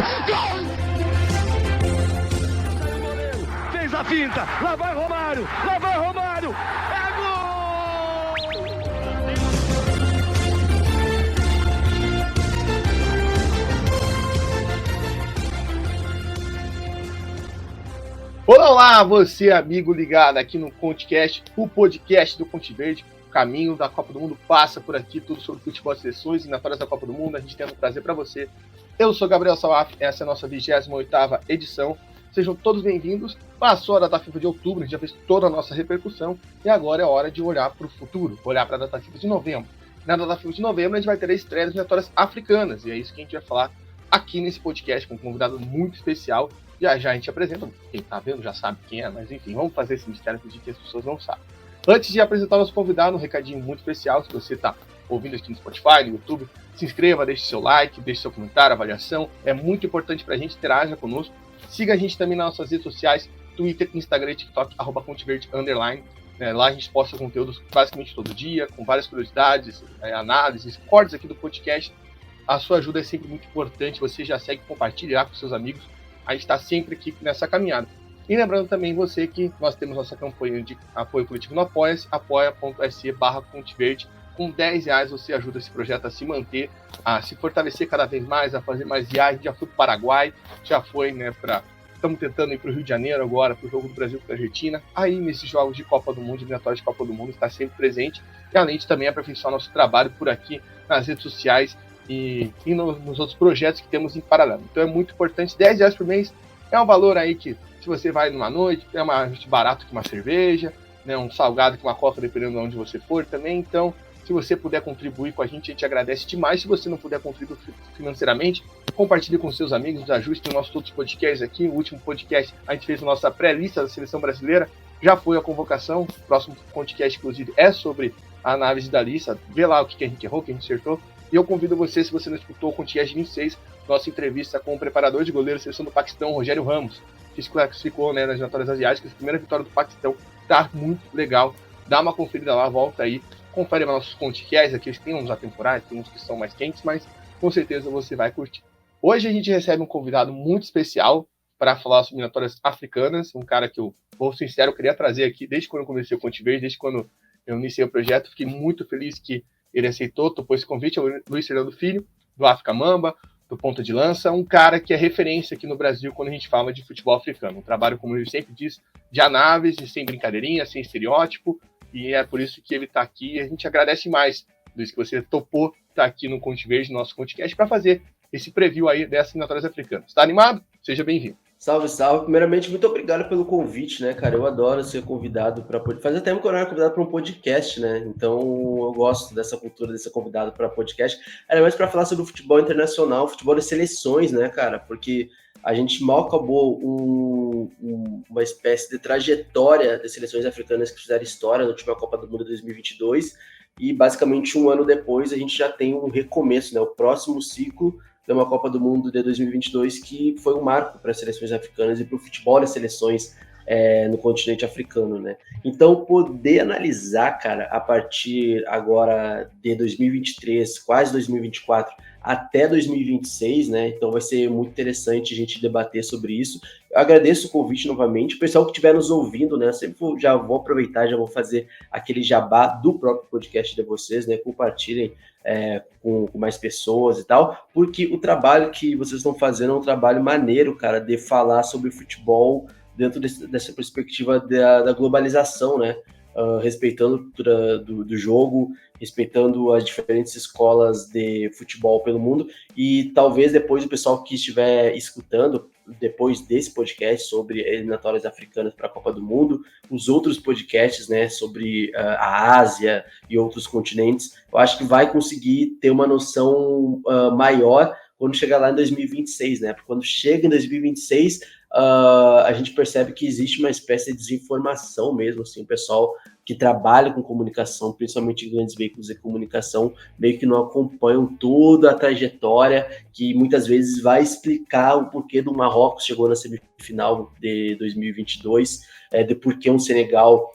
Gol! Fez a finta, lá vai Romário, é gol! Olá, você amigo ligado aqui no ConteCast, o podcast do Conte Verde. O caminho da Copa do Mundo passa por aqui, tudo sobre futebol e seleções, eliminatórias da Copa do Mundo, a gente tenta trazer para você. Eu sou Gabriel Salaf, essa é a nossa 28ª edição. Sejam todos bem-vindos. Passou a data FIFA de outubro, a gente já fez toda a nossa repercussão e agora é hora de olhar para o futuro, olhar para a data FIFA de novembro. Na data FIFA de novembro a gente vai ter a estreia das eliminatórias africanas e é isso que a gente vai falar aqui nesse podcast com um convidado muito especial. Já a gente apresenta, quem tá vendo já sabe quem é, mas enfim, vamos fazer esse mistério de que as pessoas não sabem. Antes de apresentar o nosso convidado, um recadinho muito especial, se você tá ouvindo aqui no Spotify, no YouTube, se inscreva, deixe seu like, deixe seu comentário, avaliação, é muito importante pra gente, interaja conosco. Siga a gente também nas nossas redes sociais, Twitter, Instagram e TikTok, @ConteVerde_. Lá a gente posta conteúdos basicamente todo dia, com várias curiosidades, análises, cortes aqui do podcast. A sua ajuda é sempre muito importante, você já segue, compartilhar com seus amigos. A gente está sempre aqui nessa caminhada. E lembrando também você que nós temos nossa campanha de apoio coletivo no Apoia-se, apoia.se/ConteVerde. Com R$10 você ajuda esse projeto a se manter, a se fortalecer cada vez mais, a fazer mais viagens. Já foi para o Paraguai, já foi, estamos tentando ir para o Rio de Janeiro agora, para o jogo do Brasil contra a Argentina. Aí nesses jogos de Copa do Mundo, eliminatórios de Copa do Mundo, está sempre presente. E além de também aperfeiçoar nosso trabalho por aqui nas redes sociais, e nos outros projetos que temos em paralelo. Então é muito importante, R$10 por mês é um valor aí que, se você vai numa noite, é mais barato que uma cerveja, um salgado que uma coca, dependendo de onde você for também. Então, se você puder contribuir com a gente agradece demais. Se você não puder contribuir financeiramente, compartilhe com seus amigos, ajuste os nossos outros podcasts aqui. O último podcast, a gente fez a nossa pré-lista da Seleção Brasileira, já foi a convocação. O próximo podcast, inclusive, é sobre a análise da lista, vê lá o que a gente errou, o que a gente acertou. E eu convido você, se você não escutou o ConteCast 26, nossa entrevista com o preparador de goleiro da seleção do Paquistão, Rogério Ramos, que se classificou nas eliminatórias asiáticas, a primeira vitória do Paquistão. Tá muito legal. Dá uma conferida lá, volta aí, confere nossos ConteCasts, aqui tem uns atemporais, tem uns que são mais quentes, mas com certeza você vai curtir. Hoje a gente recebe um convidado muito especial para falar sobre eliminatórias africanas, um cara que eu, vou ser sincero, eu queria trazer aqui desde quando eu comecei o Conte Verde, desde quando eu iniciei o projeto. Fiquei muito feliz que ele aceitou, topou esse convite. É o Luiz Fernando Filho, do África Mamba, do Ponta de Lança, um cara que é referência aqui no Brasil quando a gente fala de futebol africano. Um trabalho, como ele sempre diz, de análise, sem brincadeirinha, sem estereótipo, e é por isso que ele está aqui. E a gente agradece mais, Luiz, que você topou estar aqui no Conte Verde, no nosso ConteCast, para fazer esse preview aí dessas eliminatórias africanas. Está animado? Seja bem-vindo. Salve, salve. Primeiramente, muito obrigado pelo convite, né, cara? Eu adoro ser convidado para... Faz até tempo que eu não era convidado para um podcast, né? Então, eu gosto dessa cultura de ser convidado para podcast. Era mais para falar sobre o futebol internacional, futebol de seleções, né, cara? Porque a gente mal acabou uma espécie de trajetória de seleções africanas que fizeram história na última Copa do Mundo de 2022 e, basicamente, um ano depois, a gente já tem um recomeço, né? O próximo ciclo de uma Copa do Mundo de 2022 que foi um marco para as seleções africanas e para o futebol das seleções no continente africano, né? Então, poder analisar, cara, a partir agora de 2023, quase 2024, até 2026, né? Então vai ser muito interessante a gente debater sobre isso. Eu agradeço o convite novamente. O pessoal que estiver nos ouvindo, né? Já vou aproveitar, já vou fazer aquele jabá do próprio podcast de vocês, né? Compartilhem com mais pessoas e tal, porque o trabalho que vocês estão fazendo é um trabalho maneiro, cara, de falar sobre futebol dentro dessa perspectiva da globalização, né? Respeitando a cultura do jogo, respeitando as diferentes escolas de futebol pelo mundo, e talvez depois o pessoal que estiver escutando, depois desse podcast sobre eliminatórias africanas para a Copa do Mundo, os outros podcasts, né, sobre a Ásia e outros continentes, eu acho que vai conseguir ter uma noção maior quando chegar lá em 2026, né? Porque quando chega em 2026, a gente percebe que existe uma espécie de desinformação mesmo, assim, o pessoal que trabalha com comunicação, principalmente em grandes veículos de comunicação, meio que não acompanham toda a trajetória, que muitas vezes vai explicar o porquê do Marrocos chegou na semifinal de 2022, de porquê um Senegal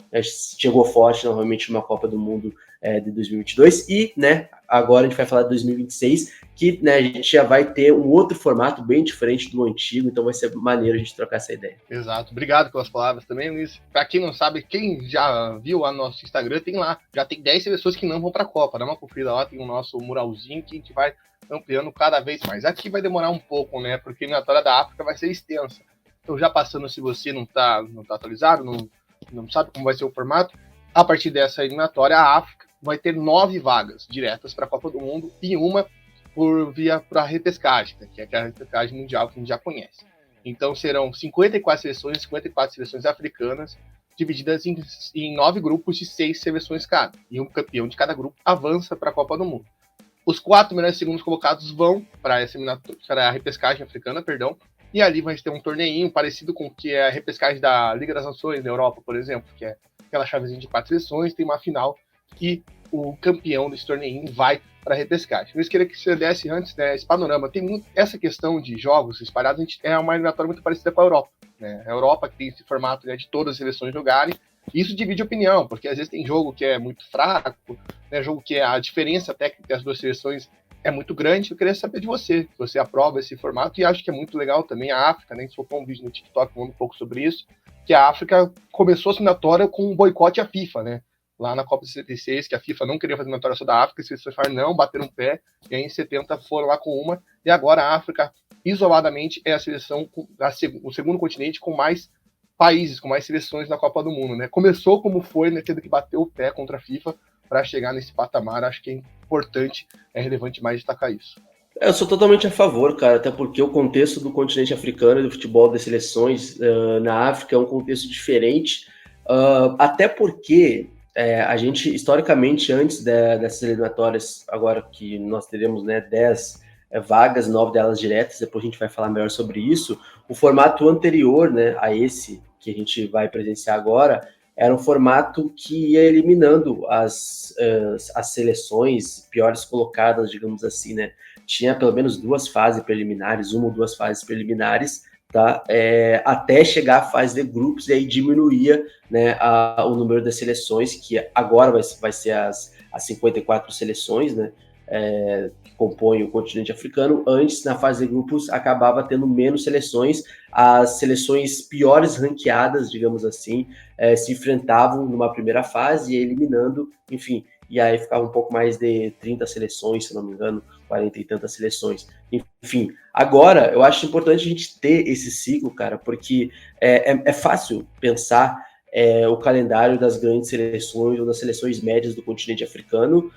chegou forte novamente numa Copa do Mundo de 2022, e, né, agora a gente vai falar de 2026, que, né, a gente já vai ter um outro formato bem diferente do antigo, então vai ser maneiro a gente trocar essa ideia. Exato. Obrigado pelas palavras também, Luiz. Pra quem não sabe, quem já viu lá no nosso Instagram, tem lá, já tem 10 seleções que não vão pra Copa. Dá uma conferida lá, tem o nosso muralzinho que a gente vai ampliando cada vez mais. Aqui vai demorar um pouco, né, porque a eliminatória da África vai ser extensa. Então, já passando, se você não tá atualizado, não sabe como vai ser o formato, a partir dessa eliminatória, a África vai ter 9 vagas diretas para a Copa do Mundo e uma para a repescagem, né, que é aquela repescagem mundial que a gente já conhece. Então serão 54 seleções africanas, divididas em 9 grupos de 6 seleções cada. E um campeão de cada grupo avança para a Copa do Mundo. Os 4 melhores segundos colocados vão para a repescagem africana, e ali vai ter um torneinho parecido com o que é a repescagem da Liga das Nações na Europa, por exemplo, que é aquela chavezinha de 4 seleções, tem uma final e o campeão desse torneinho vai para a repescagem. Eu queria que você desse antes, né, esse panorama. Tem muito essa questão de jogos espalhados, é uma eliminatória muito parecida com a Europa, né? A Europa que tem esse formato, né, de todas as seleções jogarem. Isso divide opinião, porque às vezes tem jogo que é muito fraco, né, jogo que a diferença técnica das duas seleções é muito grande. Eu queria saber de você, se você aprova esse formato, e acho que é muito legal também a África, né? A gente soltou um vídeo no TikTok falando um pouco sobre isso, que a África começou a eliminatória com um boicote à FIFA, né? Lá na Copa de 76, que a FIFA não queria fazer eliminatória só da África, as seleções falaram não, bateram um pé, e aí em 70 foram lá com uma, e agora a África, isoladamente, é a seleção, o segundo continente com mais países, com mais seleções na Copa do Mundo, né? Começou como foi, né, tendo que bater o pé contra a FIFA para chegar nesse patamar. Acho que é importante, é relevante mais destacar isso. Eu sou totalmente a favor, cara, até porque o contexto do continente africano e do futebol das seleções na África é um contexto diferente, até porque a gente, historicamente, antes dessas eliminatórias, agora que nós teremos, né, 10 vagas, 9 delas diretas, depois a gente vai falar melhor sobre isso, o formato anterior, né, a esse que a gente vai presenciar agora, era um formato que ia eliminando as seleções piores colocadas, digamos assim, né? Tinha pelo menos 2 fases preliminares, 1 ou 2 fases preliminares, tá? Até chegar à fase de grupos, e aí diminuía, né, o número das seleções, que agora vai ser as 54 seleções, né? Que compõem o continente africano. Antes, na fase de grupos, acabava tendo menos seleções. As seleções piores ranqueadas, digamos assim, se enfrentavam numa primeira fase, eliminando, enfim, e aí ficava um pouco mais de 30 seleções, se não me engano, 40 e tantas seleções. Enfim, agora eu acho importante a gente ter esse ciclo, cara, porque é fácil pensar o calendário das grandes seleções ou das seleções médias do continente africano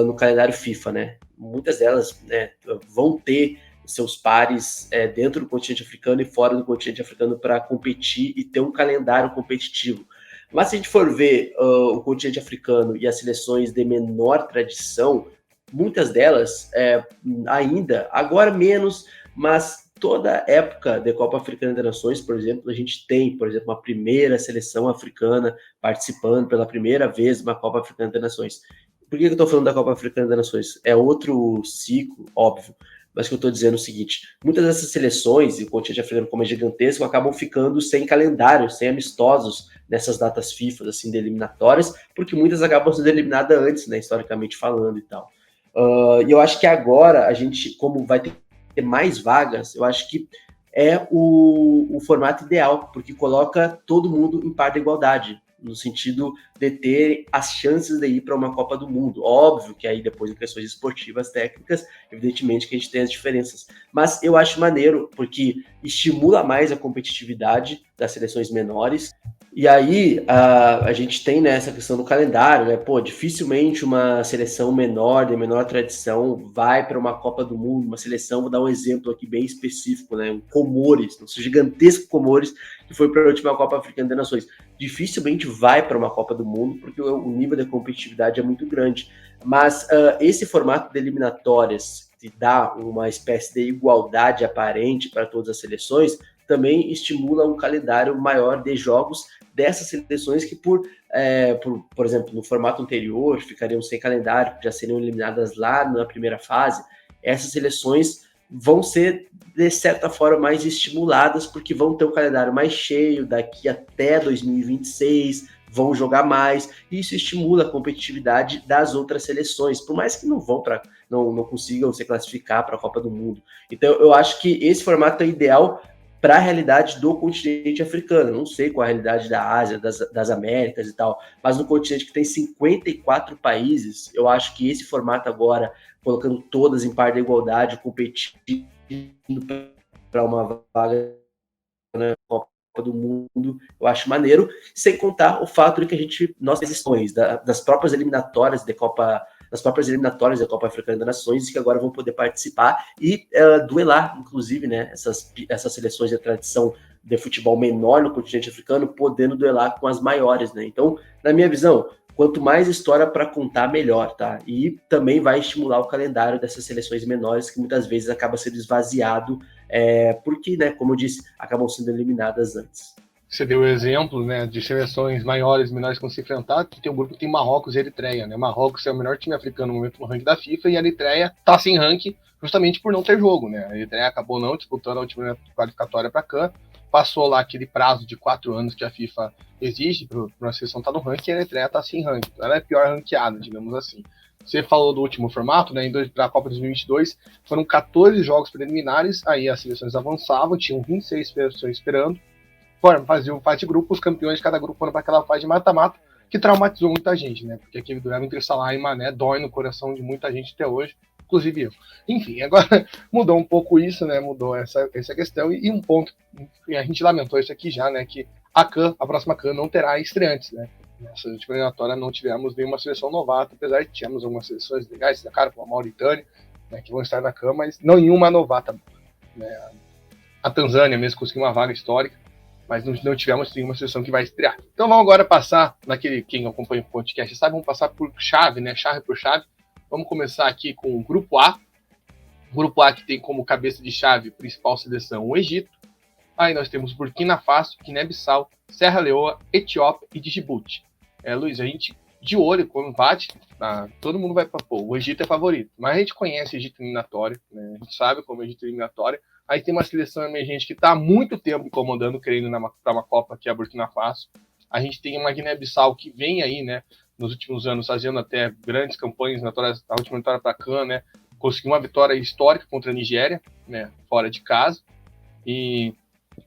no calendário FIFA, né? Muitas delas, né, vão ter seus pares dentro do continente africano e fora do continente africano para competir e ter um calendário competitivo. Mas se a gente for ver o continente africano e as seleções de menor tradição, muitas delas ainda, agora menos, mas toda época de Copa Africana de Nações, por exemplo, a gente tem, por exemplo, uma primeira seleção africana participando pela primeira vez de uma Copa Africana de Nações. Por que eu estou falando da Copa Africana das Nações? É outro ciclo, óbvio, mas que eu estou dizendo é o seguinte: muitas dessas seleções, e o continente africano como é gigantesco, acabam ficando sem calendário, sem amistosos nessas datas FIFA, assim, de eliminatórias, porque muitas acabam sendo eliminadas antes, né, historicamente falando e tal. E eu acho que agora a gente, como vai ter mais vagas, eu acho que é o formato ideal, porque coloca todo mundo em par de igualdade, no sentido de ter as chances de ir para uma Copa do Mundo. Óbvio que aí depois em questões esportivas, técnicas, evidentemente que a gente tem as diferenças. Mas eu acho maneiro, porque estimula mais a competitividade das seleções menores. E aí a gente tem, né, essa questão do calendário, né? Pô, dificilmente uma seleção menor, de menor tradição, vai para uma Copa do Mundo, uma seleção, vou dar um exemplo aqui bem específico, né? Um Comores, nosso gigantesco Comores, que foi para a última Copa Africana das Nações. Dificilmente vai para uma Copa do Mundo, porque o nível de competitividade é muito grande. Mas esse formato de eliminatórias, que dá uma espécie de igualdade aparente para todas as seleções, também estimula um calendário maior de jogos dessas seleções que, por exemplo, no formato anterior, ficariam sem calendário, já seriam eliminadas lá na primeira fase. Essas seleções vão ser, de certa forma, mais estimuladas, porque vão ter um calendário mais cheio daqui até 2026, vão jogar mais, e isso estimula a competitividade das outras seleções, por mais que não consigam se classificar para a Copa do Mundo. Então eu acho que esse formato é ideal para a realidade do continente africano. Não sei qual a realidade da Ásia, das Américas e tal, mas no continente que tem 54 países, eu acho que esse formato agora, colocando todas em par de igualdade, competindo para uma vaga na Copa do Mundo, eu acho maneiro, sem contar o fato de que nós existões das próprias eliminatórias da Copa Africana das Nações, que agora vão poder participar e duelar, inclusive, né, essas seleções de tradição de futebol menor no continente africano, podendo duelar com as maiores, né? Então, na minha visão, quanto mais história para contar, melhor, tá? E também vai estimular o calendário dessas seleções menores, que muitas vezes acaba sendo esvaziado, porque, né, como eu disse, acabam sendo eliminadas antes. Você deu o exemplo, né, de seleções maiores e menores que vão se enfrentar, que tem um grupo que tem Marrocos e Eritreia, né? Marrocos é o menor time africano no momento no ranking da FIFA, e a Eritreia tá sem ranking justamente por não ter jogo, né? A Eritreia acabou não disputando a última qualificatória para a CAN, passou lá aquele prazo de 4 anos que a FIFA exige para uma seleção estar no ranking, e a Eritreia tá sem ranking. Então ela é pior ranqueada, digamos assim. Você falou do último formato, né? Para a Copa 2022, foram 14 jogos preliminares, aí as seleções avançavam, tinham 26 seleções esperando, faziam fase de grupo, os campeões de cada grupo foram para aquela fase de mata-mata, que traumatizou muita gente, né? Porque aquele duelo entre Salah e Mané dói no coração de muita gente até hoje, inclusive eu. Enfim, agora mudou um pouco isso, né? Mudou essa questão, e um ponto, a gente lamentou isso aqui já, né? Que a próxima CAN não terá estreantes, né? Nessa última eliminatória não tivemos nenhuma seleção novata, apesar de tivemos algumas seleções legais, da cara, como a Mauritânia, né, que vão estar na CAN, mas não nenhuma novata, né? A Tanzânia mesmo conseguiu uma vaga histórica, mas não tivemos nenhuma seleção que vai estrear. Então vamos agora passar, quem acompanha o podcast sabe, vamos passar por chave, né? Chave por chave. Vamos começar aqui com o Grupo A. O Grupo A que tem como cabeça de chave principal seleção o Egito. Aí nós temos Burkina Faso, Guiné-Bissau, Serra Leoa, Etiópia e Djibouti. Luiz, a gente de olho, quando bate, todo mundo vai para o Egito é favorito. Mas a gente conhece o Egito eliminatório, né? A gente sabe como é o Egito eliminatório. Aí tem uma seleção emergente que está há muito tempo incomodando, querendo para uma Copa, que é a Burkina Faso. A gente tem uma Guiné-Bissau que vem aí, né, nos últimos anos, fazendo até grandes campanhas, na última vitória para a CAN, né, conseguiu uma vitória histórica contra a Nigéria, né, fora de casa. E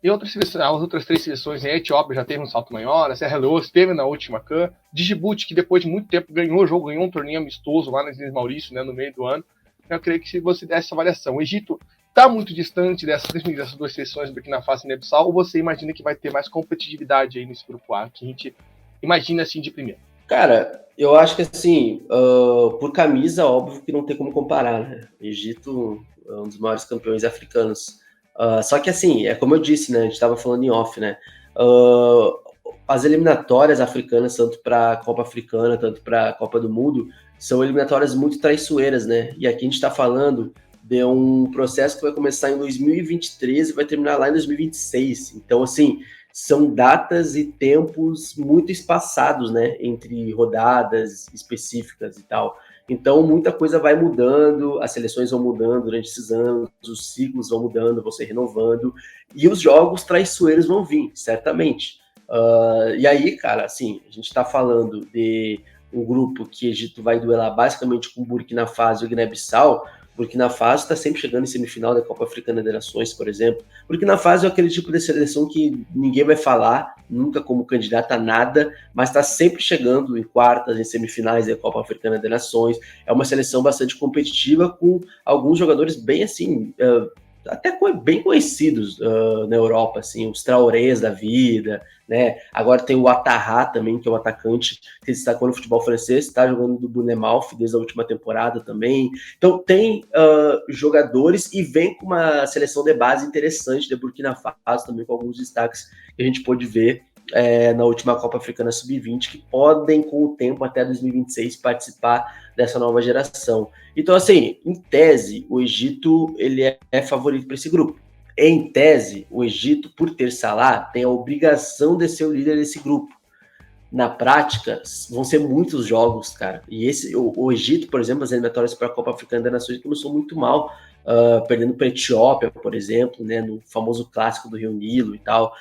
as outras 3 seleções, a Etiópia já teve um salto maior, a Serra Leoa esteve na última CAN, Djibouti, que depois de muito tempo ganhou um torneio amistoso lá nas Ilhas Maurício, né, no meio do ano. Eu creio que se você desse essa avaliação, o Egito está muito distante dessas 2 seleções, Burkina Faso e Guiné-Bissau, ou você imagina que vai ter mais competitividade aí nesse grupo A, que a gente imagina assim de primeiro? Cara, eu acho que assim, por camisa, óbvio que não tem como comparar, né? O Egito é um dos maiores campeões africanos. Só que assim, é como eu disse, né? A gente estava falando em off, né? As eliminatórias africanas, tanto para a Copa Africana, tanto para a Copa do Mundo, são eliminatórias muito traiçoeiras, né? E aqui a gente está falando de um processo que vai começar em 2023 e vai terminar lá em 2026. Então, assim, são datas e tempos muito espaçados, né? Entre rodadas específicas e tal. Então, muita coisa vai mudando, as seleções vão mudando durante esses anos, os ciclos vão mudando, vão se renovando, e os jogos traiçoeiros vão vir, certamente. E aí, cara, assim, a gente está falando de um grupo que o Egito vai duelar basicamente com Burkina Faso e Guiné-Bissau. Burkina Faso está sempre chegando em semifinal da Copa Africana das Nações, por exemplo. Burkina Faso é aquele tipo de seleção que ninguém vai falar, nunca como candidata a nada, mas está sempre chegando em quartas, em semifinais da Copa Africana das Nações. É uma seleção bastante competitiva, com alguns jogadores bem assim, até bem conhecidos na Europa, assim, os Traorés da vida, né? Agora tem o Atarra também, que é um atacante que se destacou no futebol francês, está jogando do Bournemouth desde a última temporada também. Então tem jogadores e vem com uma seleção de base interessante de Burkina Faso também, com alguns destaques que a gente pôde ver na última Copa Africana Sub-20, que podem, com o tempo, até 2026, participar dessa nova geração. Então, assim, em tese, o Egito ele é favorito para esse grupo. Em tese, o Egito, por ter Salah, tem a obrigação de ser o líder desse grupo. Na prática, vão ser muitos jogos, cara. E o Egito, por exemplo, as eliminatórias para a Copa Africana das Nações começou muito mal. perdendo para a Etiópia, por exemplo, né, no famoso clássico do Rio Nilo e tal.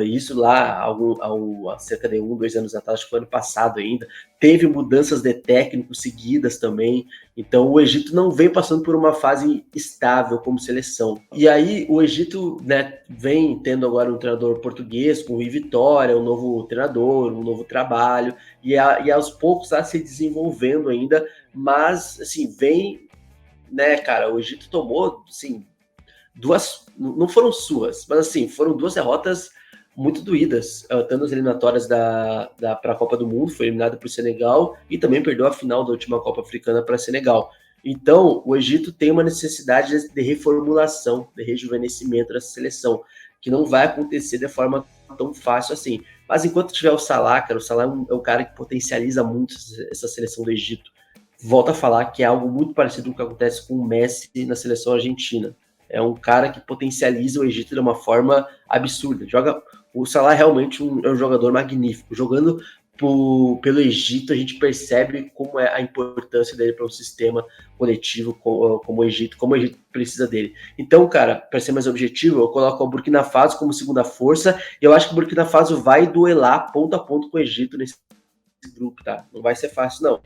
Isso lá, há cerca de 2 anos atrás, acho que foi ano passado ainda. Teve mudanças de técnicos seguidas também. Então, o Egito não vem passando por uma fase estável como seleção. E aí, o Egito, né, vem tendo agora um treinador português, com o Rui Vitória, um novo treinador, um novo trabalho, e aos poucos está se desenvolvendo ainda, mas, assim, vem, né, cara, o Egito tomou, assim, não foram suas, mas, assim, foram 2 derrotas muito doídas, tanto nas eliminatórias para a Copa do Mundo, foi eliminado para o Senegal, e também perdeu a final da última Copa Africana para Senegal. Então, o Egito tem uma necessidade de reformulação, de rejuvenescimento dessa seleção, que não vai acontecer de forma tão fácil assim. Mas enquanto tiver o Salah, cara, o Salah é um cara que potencializa muito essa seleção do Egito. Volto a falar que é algo muito parecido com o que acontece com o Messi na seleção argentina. É um cara que potencializa o Egito de uma forma absurda. O Salah realmente é um jogador magnífico. Jogando pelo Egito, a gente percebe como é a importância dele para um sistema coletivo como o Egito precisa dele. Então, cara, para ser mais objetivo, eu coloco o Burkina Faso como segunda força, e eu acho que o Burkina Faso vai duelar ponto a ponto com o Egito nesse grupo, tá? Não vai ser fácil, não.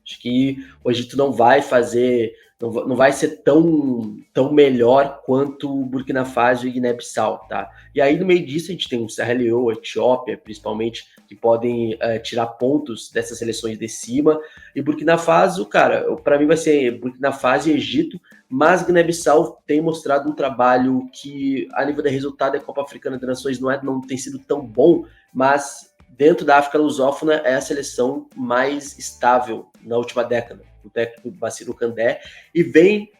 Acho que o Egito não vai ser tão melhor quanto o Burkina Faso e Guiné-Bissau, tá? E aí, no meio disso, a gente tem o Serra Leoa, a Etiópia, principalmente, que podem tirar pontos dessas seleções de cima. E Burkina Faso, cara, para mim vai ser Burkina Faso e Egito, mas Guiné-Bissau tem mostrado um trabalho que, a nível de resultado, a Copa Africana de Nações não tem sido tão bom, mas dentro da África lusófona é a seleção mais estável na última década, o técnico Bassirou Kandé, e vem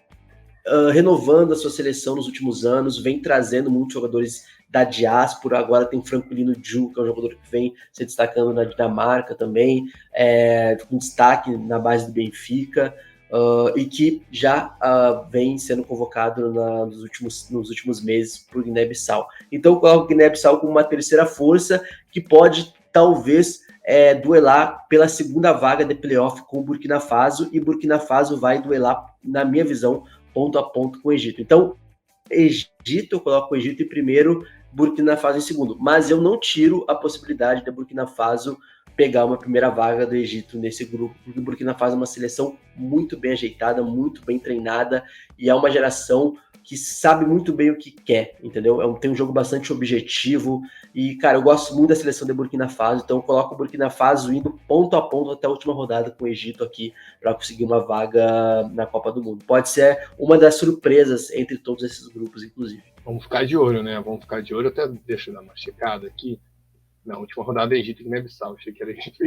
renovando a sua seleção nos últimos anos, vem trazendo muitos jogadores da diáspora. Agora tem Francolino Dju, que é um jogador que vem se destacando na Dinamarca também, com destaque na base do Benfica, e que já vem sendo convocado nos últimos meses por Guiné-Bissau. Então eu coloco o Guiné-Bissau como uma terceira força que pode talvez duelar pela segunda vaga de playoff com o Burkina Faso, e Burkina Faso vai duelar, na minha visão, ponto a ponto com o Egito. Então, Egito, eu coloco o Egito em primeiro, Burkina Faso em segundo, mas eu não tiro a possibilidade da Burkina Faso pegar uma primeira vaga do Egito nesse grupo, porque o Burkina Faso é uma seleção muito bem ajeitada, muito bem treinada, e é uma geração que sabe muito bem o que quer, entendeu? Tem um jogo bastante objetivo, e, cara, eu gosto muito da seleção de Burkina Faso, então eu coloco o Burkina Faso indo ponto a ponto até a última rodada com o Egito aqui, para conseguir uma vaga na Copa do Mundo. Pode ser uma das surpresas entre todos esses grupos, inclusive. Vamos ficar de olho, né? Vamos ficar de olho, até deixa eu dar uma checada aqui. Na última rodada, Egito e Guiné-Bissau. Achei que era Egito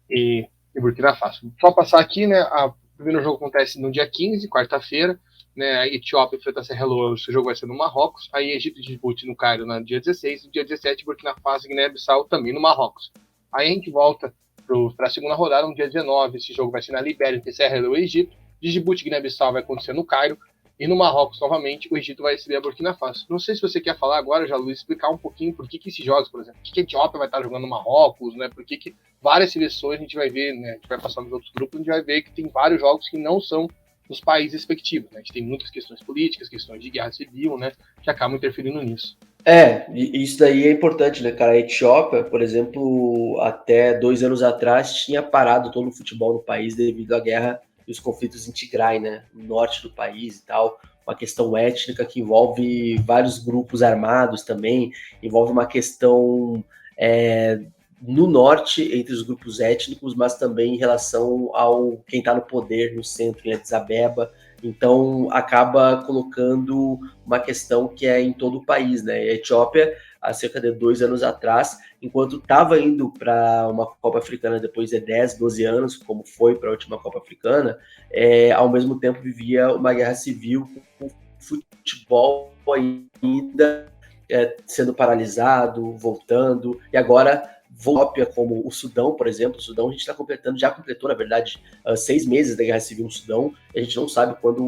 e Burkina Faso. Só passar aqui, né? O primeiro jogo acontece no dia 15, quarta-feira. Né, a Etiópia enfrenta a Serra Leoa, o jogo vai ser no Marrocos. Aí Egito e Djibouti no Cairo no dia 16. No dia 17, Burkina Faso e Guiné-Bissau também no Marrocos. Aí a gente volta para a segunda rodada no dia 19. Esse jogo vai ser na Libéria, entre Serra Leoa e Egito. Djibouti e Guiné-Bissau vai acontecer no Cairo. E no Marrocos, novamente, o Egito vai receber a Burkina Faso. Não sei se você quer falar agora, já, Luiz, explicar um pouquinho por que esses jogos, por exemplo, por que a Etiópia vai estar jogando no Marrocos, né? Por que várias seleções a gente vai ver, né? A gente vai passar nos outros grupos, a gente vai ver que tem vários jogos que não são nos países respectivos, né? A gente tem muitas questões políticas, questões de guerra civil, né? Que acabam interferindo nisso. Isso daí é importante, né, cara? A Etiópia, por exemplo, até 2 anos atrás, tinha parado todo o futebol no país devido à guerra e os conflitos em Tigray, né? No norte do país e tal. Uma questão étnica que envolve vários grupos armados também, envolve uma questão no norte, entre os grupos étnicos, mas também em relação ao quem está no poder no centro, em Addis Abeba. Então, acaba colocando uma questão que é em todo o país, né? A Etiópia, há cerca de 2 anos atrás, enquanto estava indo para uma Copa Africana depois de 10, 12 anos, como foi para a última Copa Africana, ao mesmo tempo vivia uma guerra civil com o futebol ainda sendo paralisado, voltando, e agora Etiópia, como o Sudão, por exemplo. O Sudão a gente já completou, na verdade, 6 meses da Guerra Civil no Sudão, e a gente não sabe quando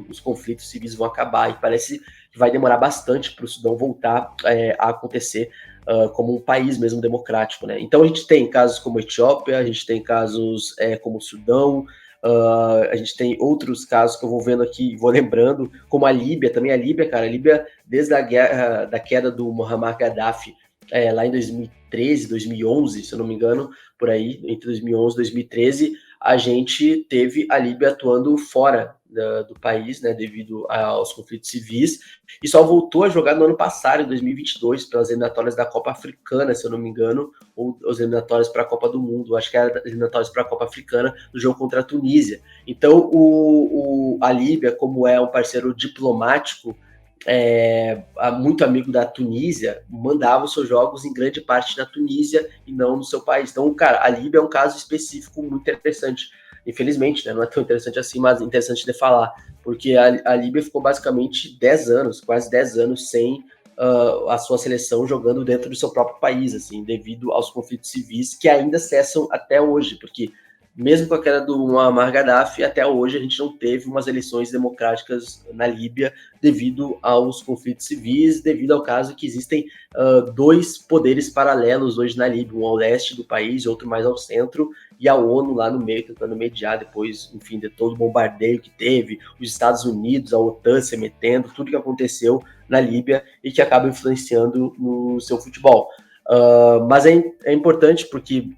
os conflitos civis vão acabar, e parece que vai demorar bastante para o Sudão voltar a acontecer como um país mesmo democrático, né? Então a gente tem casos como a Etiópia, a gente tem casos como o Sudão, A gente tem outros casos que eu vou vendo aqui, vou lembrando, como a Líbia, também a Líbia, cara, a Líbia, desde a guerra, da queda do Muammar Gaddafi, lá em 2013, 2011, se eu não me engano, por aí, entre 2011 e 2013, a gente teve a Líbia atuando fora do país, né, devido aos conflitos civis, e só voltou a jogar no ano passado, em 2022, pelas eliminatórias da Copa Africana, se eu não me engano, ou as eliminatórias para a Copa do Mundo, acho que era as eliminatórias para a Copa Africana, no jogo contra a Tunísia. Então, a Líbia, como é um parceiro diplomático, muito amigo da Tunísia, mandava os seus jogos em grande parte na Tunísia e não no seu país. Então, cara, a Líbia é um caso específico muito interessante. Infelizmente, né, não é tão interessante assim, mas interessante de falar, porque a Líbia ficou basicamente 10 anos, quase 10 anos, sem a sua seleção jogando dentro do seu próprio país, assim, devido aos conflitos civis que ainda cessam até hoje, porque mesmo com a queda do Muammar Gaddafi, até hoje a gente não teve umas eleições democráticas na Líbia devido aos conflitos civis, devido ao caso que existem dois poderes paralelos hoje na Líbia, um ao leste do país e outro mais ao centro, e a ONU lá no meio tentando mediar depois, enfim, de todo o bombardeio que teve, os Estados Unidos, a OTAN se metendo, tudo que aconteceu na Líbia e que acaba influenciando no seu futebol. Mas é importante porque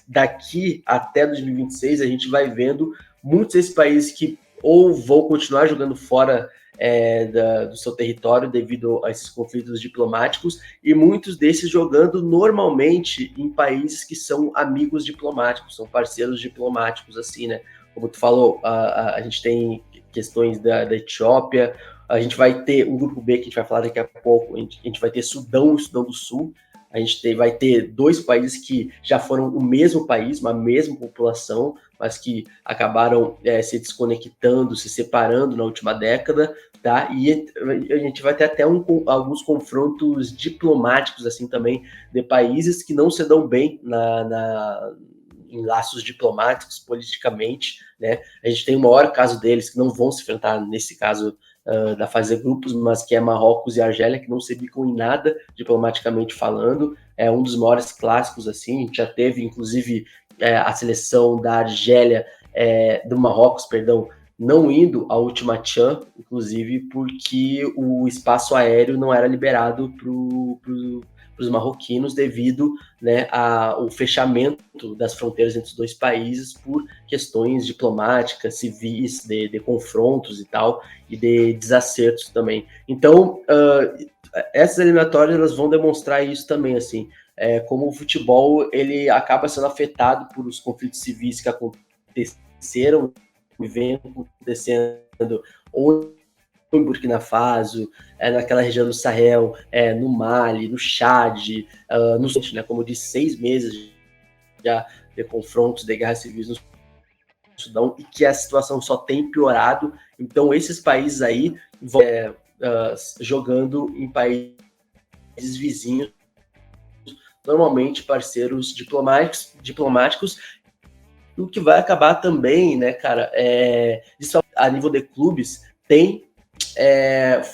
daqui até 2026 a gente vai vendo muitos desses países que ou vão continuar jogando fora do seu território devido a esses conflitos diplomáticos e muitos desses jogando normalmente em países que são amigos diplomáticos, são parceiros diplomáticos, assim, né? Como tu falou, a gente tem questões da Etiópia, a gente vai ter um grupo B que a gente vai falar daqui a pouco, a gente vai ter Sudão e Sudão do Sul. A gente vai ter dois países que já foram o mesmo país, uma mesma população, mas que acabaram se desconectando, se separando na última década, tá? E a gente vai ter até alguns confrontos diplomáticos, assim, também, de países que não se dão bem em laços diplomáticos, politicamente, né? A gente tem o maior caso deles, que não vão se enfrentar, nesse caso, da fase de grupos, mas que é Marrocos e Argélia, que não se bicam em nada, diplomaticamente falando. É um dos maiores clássicos, assim. A gente já teve, inclusive, a seleção da Argélia, do Marrocos, perdão, não indo à última Chan, inclusive, porque o espaço aéreo não era liberado para os marroquinos devido, né, ao fechamento das fronteiras entre os dois países por questões diplomáticas, civis, de confrontos e tal, e de desacertos também. Então, essas eliminatórias elas vão demonstrar isso também, assim, como o futebol ele acaba sendo afetado por os conflitos civis que aconteceram e vem acontecendo ou em Burkina Faso, naquela região do Sahel, no Mali, no Chad, né, como eu disse, 6 meses já de confrontos, de guerras civis no Sudão, e que a situação só tem piorado. Então, esses países aí vão jogando em países vizinhos, normalmente parceiros diplomáticos, o que vai acabar também, né, cara, a nível de clubes, tem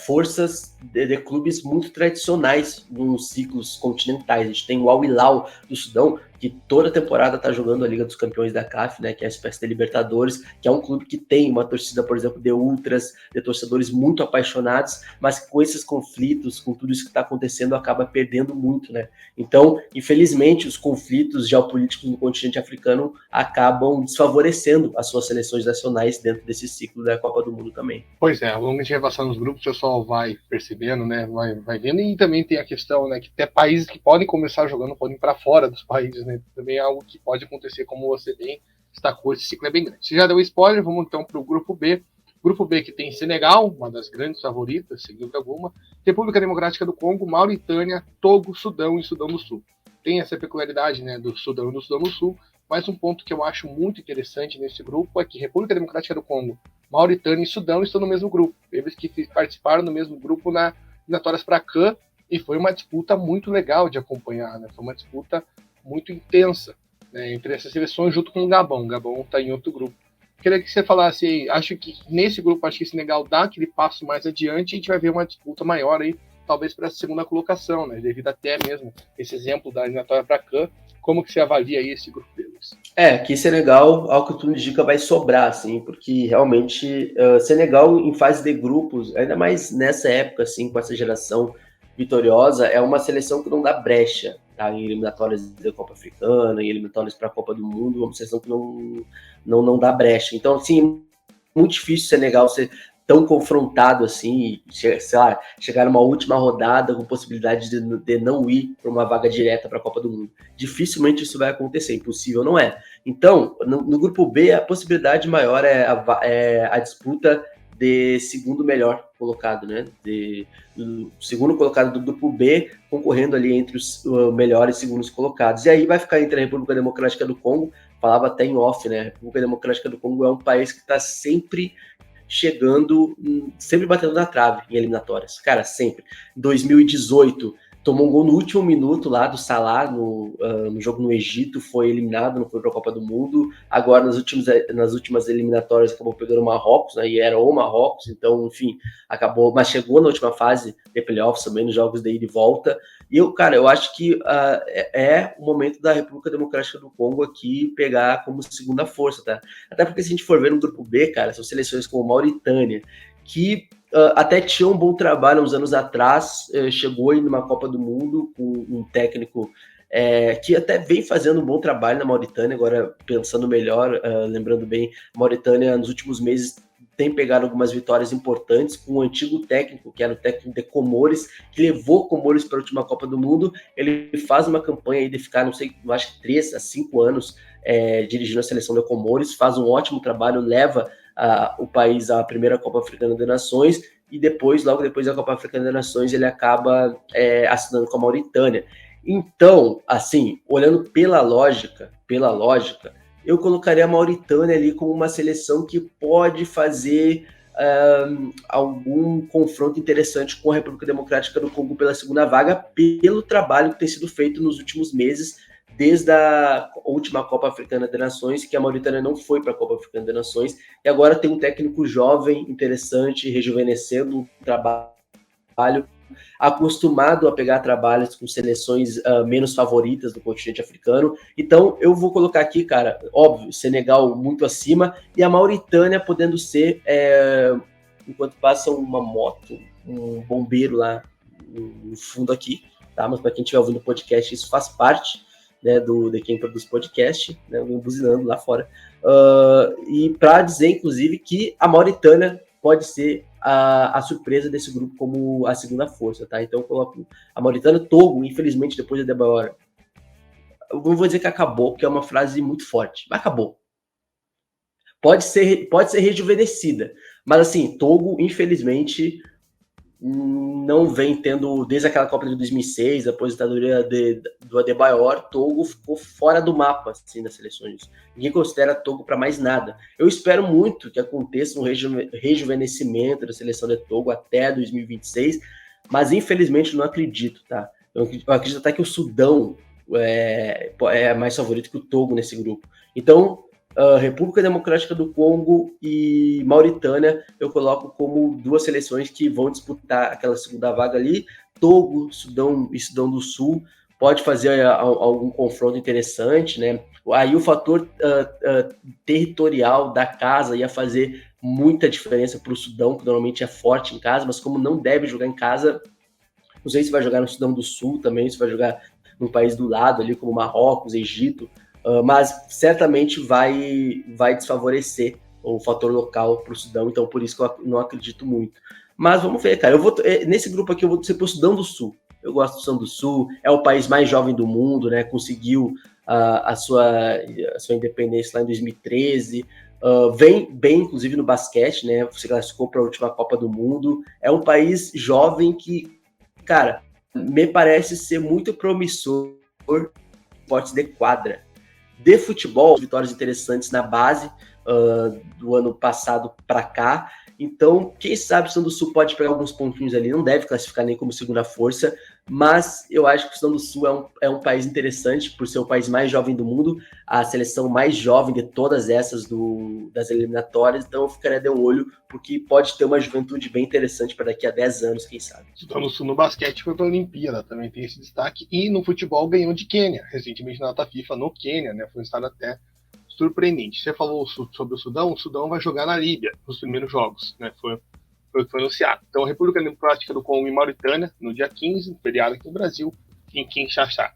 forças de clubes muito tradicionais nos ciclos continentais. A gente tem o Al Hilal do Sudão, que toda temporada está jogando a Liga dos Campeões da CAF, né, que é a espécie de Libertadores, que é um clube que tem uma torcida, por exemplo, de ultras, de torcedores muito apaixonados, mas que com esses conflitos, com tudo isso que está acontecendo, acaba perdendo muito, né? Então, infelizmente, os conflitos geopolíticos no continente africano acabam desfavorecendo as suas seleções nacionais dentro desse ciclo da Copa do Mundo também. Pois é, ao longo que a gente vai passando nos grupos, o pessoal vai percebendo, né, vai vendo, e também tem a questão, né, que até países que podem começar jogando podem ir para fora dos países, né, também é algo que pode acontecer, como você bem destacou, esse ciclo é bem grande. Você já deu spoiler, vamos então para o grupo B. Grupo B que tem Senegal, uma das grandes favoritas, sem dúvida alguma, República Democrática do Congo, Mauritânia, Togo, Sudão e Sudão do Sul. Tem essa peculiaridade, né, do Sudão e do Sudão do Sul, mas um ponto que eu acho muito interessante nesse grupo é que República Democrática do Congo, Mauritânia e Sudão estão no mesmo grupo. Eles que participaram do mesmo grupo na eliminatórias para a CAN, e foi uma disputa muito legal de acompanhar, né? Foi uma disputa muito intensa, né, entre essas seleções junto com o Gabão. O Gabão está em outro grupo. Queria que você falasse aí, acho que nesse grupo, acho que esse Senegal dá aquele passo mais adiante e a gente vai ver uma disputa maior aí, talvez para a segunda colocação, né, devido até mesmo esse exemplo da eliminatória para a CAN. Como que você avalia aí esse grupo deles? Que Senegal, ao que tudo indica, vai sobrar, assim, porque realmente Senegal em fase de grupos, ainda mais nessa época, assim, com essa geração vitoriosa, é uma seleção que não dá brecha, tá? Em eliminatórias da Copa Africana, em eliminatórias para a Copa do Mundo, é uma seleção que não dá brecha. Então, assim, muito difícil o Senegal ser tão confrontado assim, sei lá, chegar numa última rodada com possibilidade de não ir para uma vaga direta para a Copa do Mundo. Dificilmente isso vai acontecer, impossível não é. Então, no grupo B, a possibilidade maior é a disputa de segundo melhor colocado, né? O segundo colocado do grupo B concorrendo ali entre os melhores segundos colocados. E aí vai ficar entre a República Democrática do Congo, falava até em off, né? A República Democrática do Congo é um país que está sempre chegando, sempre batendo na trave em eliminatórias. Cara, sempre. Em 2018, tomou um gol no último minuto lá do Salah, no jogo no Egito, foi eliminado, não foi para a Copa do Mundo. Agora, nas últimas eliminatórias, acabou pegando o Marrocos, né, e era o Marrocos, então, enfim, acabou, mas chegou na última fase de playoffs também, nos jogos de ida e volta. E eu acho que é o momento da República Democrática do Congo aqui pegar como segunda força, tá? Até porque se a gente for ver no grupo B, cara, são seleções como Mauritânia, que até tinha um bom trabalho uns anos atrás, chegou aí numa Copa do Mundo com um técnico que até vem fazendo um bom trabalho na Mauritânia, agora pensando melhor, lembrando bem, a Mauritânia nos últimos meses tem pegado algumas vitórias importantes com o antigo técnico, que era o técnico de Comores, que levou Comores para a última Copa do Mundo. Ele faz uma campanha aí de ficar, não sei, acho que 3 a 5 anos dirigindo a seleção de Comores, faz um ótimo trabalho, leva o país à primeira Copa Africana de Nações e depois, logo depois da Copa Africana de Nações, ele acaba assinando com a Mauritânia. Então, assim, olhando pela lógica, eu colocaria a Mauritânia ali como uma seleção que pode fazer algum confronto interessante com a República Democrática do Congo pela segunda vaga, pelo trabalho que tem sido feito nos últimos meses, desde a última Copa Africana de Nações, que a Mauritânia não foi para a Copa Africana de Nações, e agora tem um técnico jovem, interessante, rejuvenescendo o trabalho, acostumado a pegar trabalhos com seleções menos favoritas do continente africano. Então, eu vou colocar aqui, cara, óbvio, Senegal muito acima, e a Mauritânia podendo ser, enquanto passa uma moto, um bombeiro lá no fundo aqui, tá? Mas para quem estiver ouvindo o podcast, isso faz parte, né, de quem produz podcast, né, buzinando lá fora. E para dizer, inclusive, que a Mauritânia pode ser a surpresa desse grupo como a segunda força, tá? Então eu coloco a Mauritânia. Togo, infelizmente, depois da Debaora, eu não vou dizer que acabou, porque é uma frase muito forte, mas acabou. Pode ser rejuvenescida, mas assim, Togo, infelizmente, não vem tendo, desde aquela Copa de 2006, a aposentadoria do Adebayor, Togo ficou fora do mapa, assim, das seleções. Ninguém considera Togo para mais nada. Eu espero muito que aconteça um rejuvenescimento da seleção de Togo até 2026, mas infelizmente não acredito, tá? Eu acredito até que o Sudão é mais favorito que o Togo nesse grupo. Então, República Democrática do Congo e Mauritânia eu coloco como duas seleções que vão disputar aquela segunda vaga ali. Togo, Sudão e Sudão do Sul pode fazer algum confronto interessante, né? Aí o fator territorial da casa ia fazer muita diferença para o Sudão, que normalmente é forte em casa, mas como não deve jogar em casa, não sei se vai jogar no Sudão do Sul também, se vai jogar no país do lado ali, como Marrocos, Egito, mas certamente vai desfavorecer o fator local para o Sudão, então por isso que eu não acredito muito. Mas vamos ver, cara, nesse grupo aqui eu vou ser para o Sudão do Sul. Eu gosto do Sudão do Sul, é o país mais jovem do mundo, né? Conseguiu a sua independência lá em 2013, vem bem, inclusive, no basquete, né? Se classificou para a última Copa do Mundo. É um país jovem que, cara, me parece ser muito promissor esportes de quadra. De futebol, vitórias interessantes na base do ano passado para cá. Então, quem sabe o Sudão do Sul pode pegar alguns pontinhos ali, não deve classificar nem como segunda força, mas eu acho que o Sudão do Sul é um país interessante por ser o país mais jovem do mundo, a seleção mais jovem de todas essas das eliminatórias, então eu ficaria de olho, porque pode ter uma juventude bem interessante para daqui a 10 anos, quem sabe. O Sudão do Sul no basquete foi para a Olimpíada, também tem esse destaque, e no futebol ganhou de Quênia, recentemente na data FIFA no Quênia, né? Foi um estado até surpreendente. Você falou sobre o Sudão vai jogar na Líbia nos primeiros jogos, né? Foi anunciado. Então, a República Democrática do Congo e Mauritânia, no dia 15, feriado aqui no Brasil, em Kinshasa.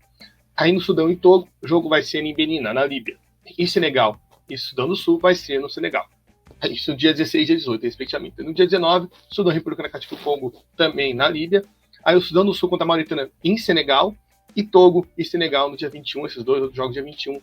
Aí no Sudão e Togo, o jogo vai ser em Benin, na Líbia. E Senegal e Sudão do Sul vai ser no Senegal. Isso no dia 16 e dia 18, respectivamente. No dia 19, Sudão e República Democrática do Congo também na Líbia. Aí o Sudão do Sul contra a Mauritânia em Senegal. E Togo e Senegal no dia 21, esses dois outros jogos dia 21,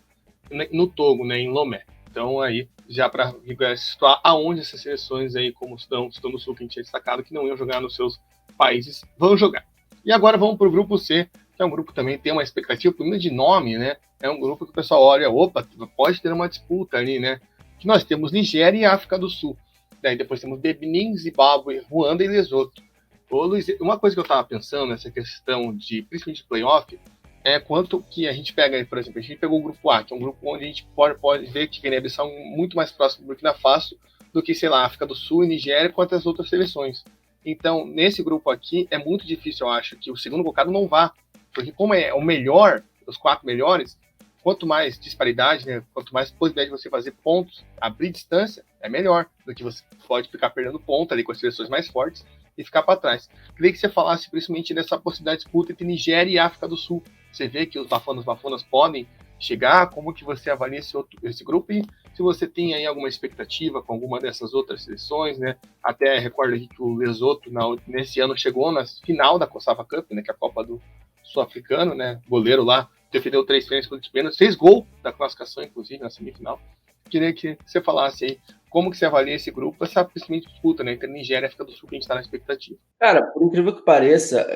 no Togo, né, em Lomé. Então aí, já para situar aonde essas seleções aí, como o Sudão do Sul, que a gente tinha destacado, que não iam jogar nos seus países, vão jogar. E agora vamos para o grupo C, que é um grupo que também tem uma expectativa, por menos de nome, né? É um grupo que o pessoal olha, opa, pode ter uma disputa ali, né? Que nós temos Nigéria e África do Sul. Daí depois temos Benin, Zimbábue, Ruanda e Lesoto. Ô, Luiz, uma coisa que eu estava pensando nessa questão de, principalmente de playoff, é quanto que a gente pega, por exemplo, a gente pegou o grupo A, que é um grupo onde a gente pode ver que Guiné-Bissau é muito mais próximo do Burkina Faso do que, sei lá, África do Sul e Nigéria quanto as outras seleções. Então, nesse grupo aqui, é muito difícil, eu acho, que o segundo colocado não vá, porque como é o melhor, os 4 melhores, quanto mais disparidade, né, quanto mais possibilidade de você fazer pontos, abrir distância, é melhor do que você pode ficar perdendo ponto ali com as seleções mais fortes e ficar para trás. Queria que você falasse principalmente dessa possibilidade de disputa entre Nigéria e África do Sul. Você vê que os bafonas podem chegar, como que você avalia esse grupo e se você tem aí alguma expectativa com alguma dessas outras seleções, né? Até recordo aqui que o Lesoto nesse ano chegou na final da COSAFA Cup, né, que é a Copa do Sul-Africano, né? O goleiro lá defendeu 3 frentes contra o Chipena, 6 gols da classificação, inclusive, na semifinal. Queria que você falasse aí como que você avalia esse grupo, essa principalmente disputa, né, entre a Nigéria e a África do Sul, que a gente está na expectativa. Cara, por incrível que pareça,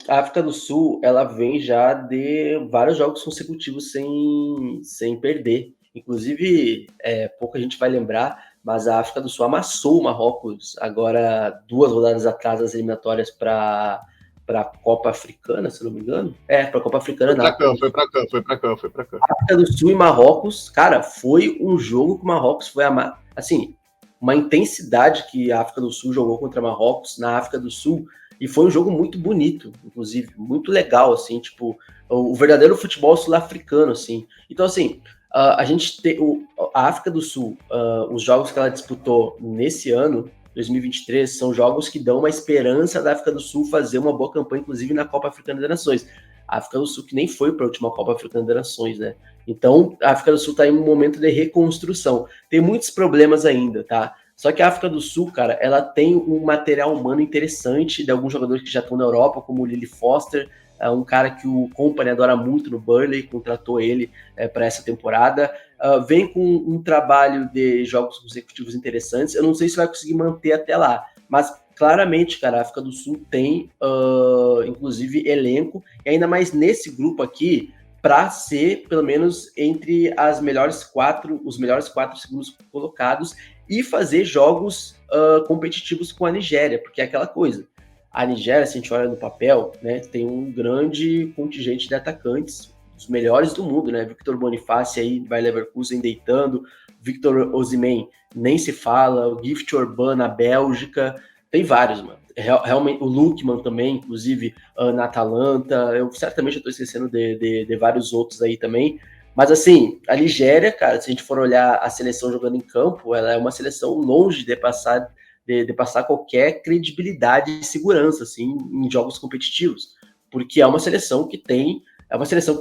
a África do Sul, ela vem já de vários jogos consecutivos sem perder. Inclusive, pouca gente vai lembrar, mas a África do Sul amassou o Marrocos agora 2 rodadas atrás das eliminatórias para a Copa Africana, se não me engano. Para a Copa Africana. Foi para cá. África do Sul e Marrocos, cara, foi um jogo que o Marrocos foi assim, uma intensidade que a África do Sul jogou contra Marrocos na África do Sul, e foi um jogo muito bonito, inclusive, muito legal, assim, tipo, o verdadeiro futebol sul-africano, assim. Então, assim, a gente tem a África do Sul, os jogos que ela disputou nesse ano, 2023, são jogos que dão uma esperança da África do Sul fazer uma boa campanha, inclusive na Copa Africana das Nações. A África do Sul que nem foi para a última Copa Africana das Nações, né? Então, a África do Sul está em um momento de reconstrução. Tem muitos problemas ainda, tá? Só que a África do Sul, cara, ela tem um material humano interessante de alguns jogadores que já estão na Europa, como o Lily Foster, um cara que o Kompany adora muito no Burnley, contratou ele para essa temporada. Vem com um trabalho de jogos consecutivos interessantes. Eu não sei se vai conseguir manter até lá, mas claramente, cara, a África do Sul tem, inclusive, elenco, e ainda mais nesse grupo aqui, para ser, pelo menos, entre os melhores 4 segundos colocados e fazer jogos competitivos com a Nigéria, porque é aquela coisa. A Nigéria, se a gente olha no papel, né, tem um grande contingente de atacantes, os melhores do mundo, né? Victor Boniface aí vai Leverkusen deitando, Victor Osimhen nem se fala, o Gift Orban na Bélgica, tem vários, mano. Realmente, o Lookman também, inclusive, na Atalanta, eu certamente estou esquecendo de vários outros aí também, mas assim, a Nigéria, cara, se a gente for olhar a seleção jogando em campo, ela é uma seleção longe de passar qualquer credibilidade e segurança, assim, em jogos competitivos, porque é uma seleção que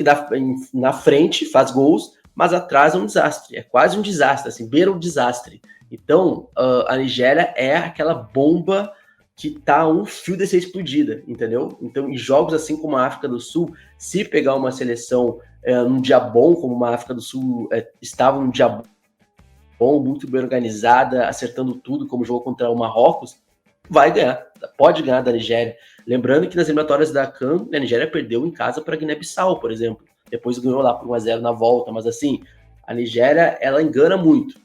dá na frente, faz gols, mas atrás é um desastre, é quase um desastre, assim, beira um desastre. Então, a Nigéria é aquela bomba que tá a um fio de ser explodida, entendeu? Então, em jogos assim como a África do Sul, se pegar uma seleção num dia bom, como uma África do Sul estava num dia bom, muito bem organizada, acertando tudo, como jogou contra o Marrocos, vai ganhar, pode ganhar da Nigéria. Lembrando que nas eliminatórias da CAN, a Nigéria perdeu em casa para a Guiné-Bissau, por exemplo. Depois ganhou lá por 1-0 na volta, mas assim, a Nigéria, ela engana muito.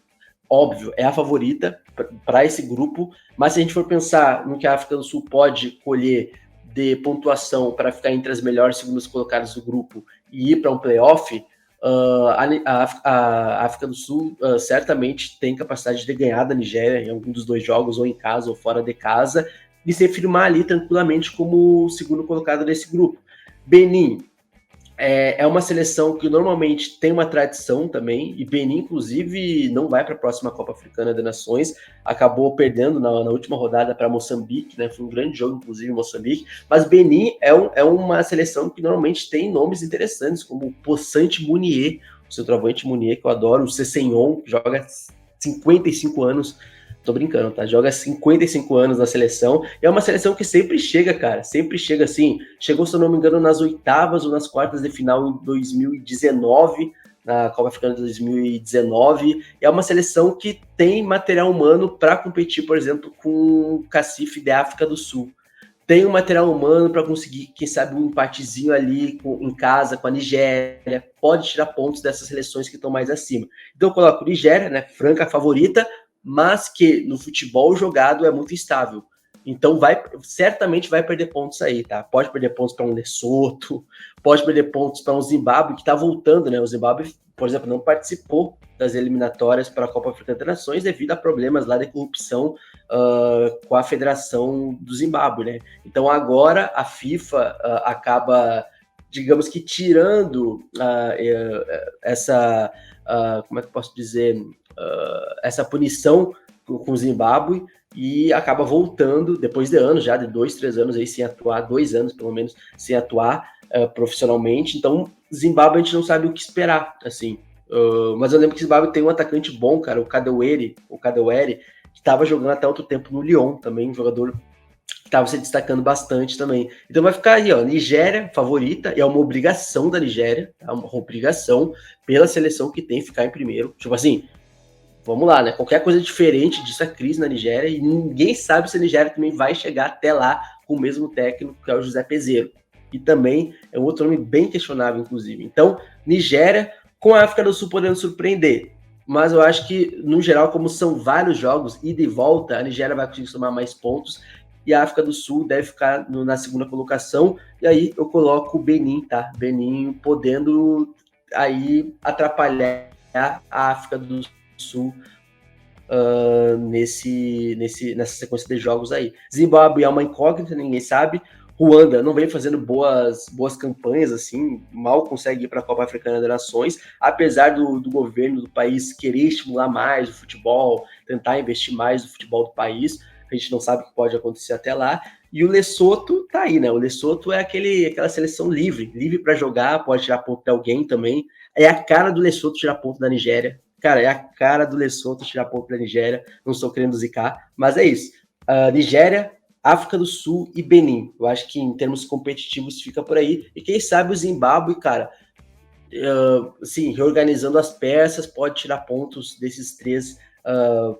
Óbvio, é a favorita para esse grupo, mas se a gente for pensar no que a África do Sul pode colher de pontuação para ficar entre as melhores segundas colocadas do grupo e ir para um playoff, a África do Sul certamente tem capacidade de ganhar da Nigéria em algum dos 2 jogos, ou em casa ou fora de casa, e se firmar ali tranquilamente como o segundo colocado desse grupo. Benin é uma seleção que normalmente tem uma tradição também, e Benin, inclusive, não vai para a próxima Copa Africana das Nações, acabou perdendo na última rodada para Moçambique, né? Foi um grande jogo, inclusive, em Moçambique, mas Benin é uma seleção que normalmente tem nomes interessantes, como o Possante Mounier, o centroavante Mounier, que eu adoro, o Sessegnon, que joga 55 anos. Tô brincando, tá? Joga 55 anos na seleção. E é uma seleção que sempre chega, cara. Sempre chega assim. Chegou, se eu não me engano, nas oitavas ou nas quartas de final em 2019, na Copa Africana de 2019. É uma seleção que tem material humano para competir, por exemplo, com o Cacife de África do Sul. Tem um material humano para conseguir, quem sabe, um empatezinho ali em casa com a Nigéria. Pode tirar pontos dessas seleções que estão mais acima. Então eu coloco Nigéria, né? Franca favorita, mas que no futebol jogado é muito instável. Então certamente vai perder pontos aí, tá? Pode perder pontos para um Lesotho, pode perder pontos para um Zimbábue, que está voltando, né? O Zimbábue, por exemplo, não participou das eliminatórias para a Copa Africana das Nações devido a problemas lá de corrupção com a Federação do Zimbábue, né? Então agora a FIFA acaba, digamos que tirando essa, como é que eu posso dizer, essa punição com o Zimbábue e acaba voltando depois de anos, já de 2, 3 anos aí sem atuar, 2 anos pelo menos sem atuar profissionalmente. Então, Zimbábue a gente não sabe o que esperar, assim. Mas eu lembro que o Zimbábue tem um atacante bom, cara, o Kadewere, que estava jogando até outro tempo no Lyon também, um jogador que estava se destacando bastante também. Então vai ficar aí, ó, Nigéria favorita, e é uma obrigação da Nigéria, tá? Uma obrigação pela seleção que tem ficar em primeiro. Tipo assim, vamos lá, né? Qualquer coisa diferente disso é crise na Nigéria, e ninguém sabe se a Nigéria também vai chegar até lá com o mesmo técnico que é o José Peseiro. E também é um outro nome bem questionável, inclusive. Então, Nigéria, com a África do Sul podendo surpreender. Mas eu acho que, no geral, como são vários jogos, ida e volta, a Nigéria vai conseguir somar mais pontos e a África do Sul deve ficar na segunda colocação. E aí eu coloco o Benin, tá? Benin podendo aí atrapalhar a África do Sul nessa sequência de jogos aí. Zimbábue é uma incógnita, ninguém sabe. Ruanda não vem fazendo boas campanhas, assim, mal consegue ir para a Copa Africana das Nações, apesar do governo do país querer estimular mais o futebol, tentar investir mais no futebol do país, a gente não sabe o que pode acontecer até lá. E o Lesotho tá aí, né? O Lesotho é aquela seleção livre para jogar, pode tirar ponto de alguém também. É a cara do Lesotho tirar ponto da Nigéria. Cara, é a cara do Lesotho tirar ponto da Nigéria. Não estou querendo zicar, mas é isso. Nigéria, África do Sul e Benin. Eu acho que em termos competitivos fica por aí. E quem sabe o Zimbábue, cara, assim, reorganizando as peças, pode tirar pontos desses 3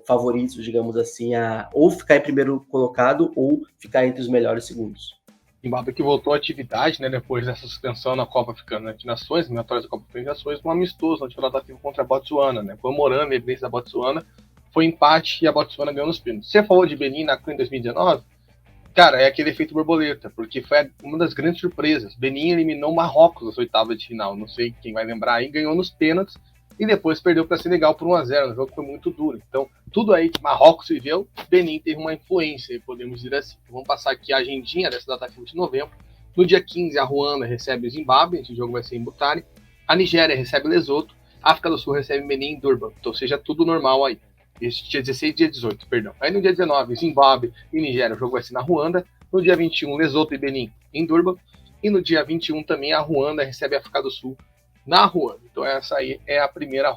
favoritos, digamos assim, ou ficar em primeiro colocado ou ficar entre os melhores segundos. Zimbábue que voltou à atividade, né, depois dessa suspensão na Copa Africana de Nações, eliminatórias da Copa Africana de Nações, um amistoso, onde foi ativo contra a Botsuana, né, comemorando a evidência da Botsuana, foi empate e a Botsuana ganhou nos pênaltis. Você falou de Benin na CAN em 2019? Cara, é aquele efeito borboleta, porque foi uma das grandes surpresas. Benin eliminou Marrocos nas oitavas de final, não sei quem vai lembrar aí, ganhou nos pênaltis e depois perdeu para Senegal por 1-0, um jogo que foi muito duro. Então, tudo aí que Marrocos viveu, Benin teve uma influência, podemos dizer assim. Vamos passar aqui a agendinha dessa data FIFA de novembro. No dia 15, a Ruanda recebe o Zimbábue, esse jogo vai ser em Butare. A Nigéria recebe Lesotho, a África do Sul recebe Benin e Durban. Então, seja tudo normal aí. Esse dia 16 e dia 18, perdão. Aí no dia 19, Zimbábue e Nigéria, o jogo vai ser na Ruanda. No dia 21, Lesotho e Benin em Durban. E no dia 21 também a Ruanda recebe a África do Sul na Ruanda. Então essa aí é a primeira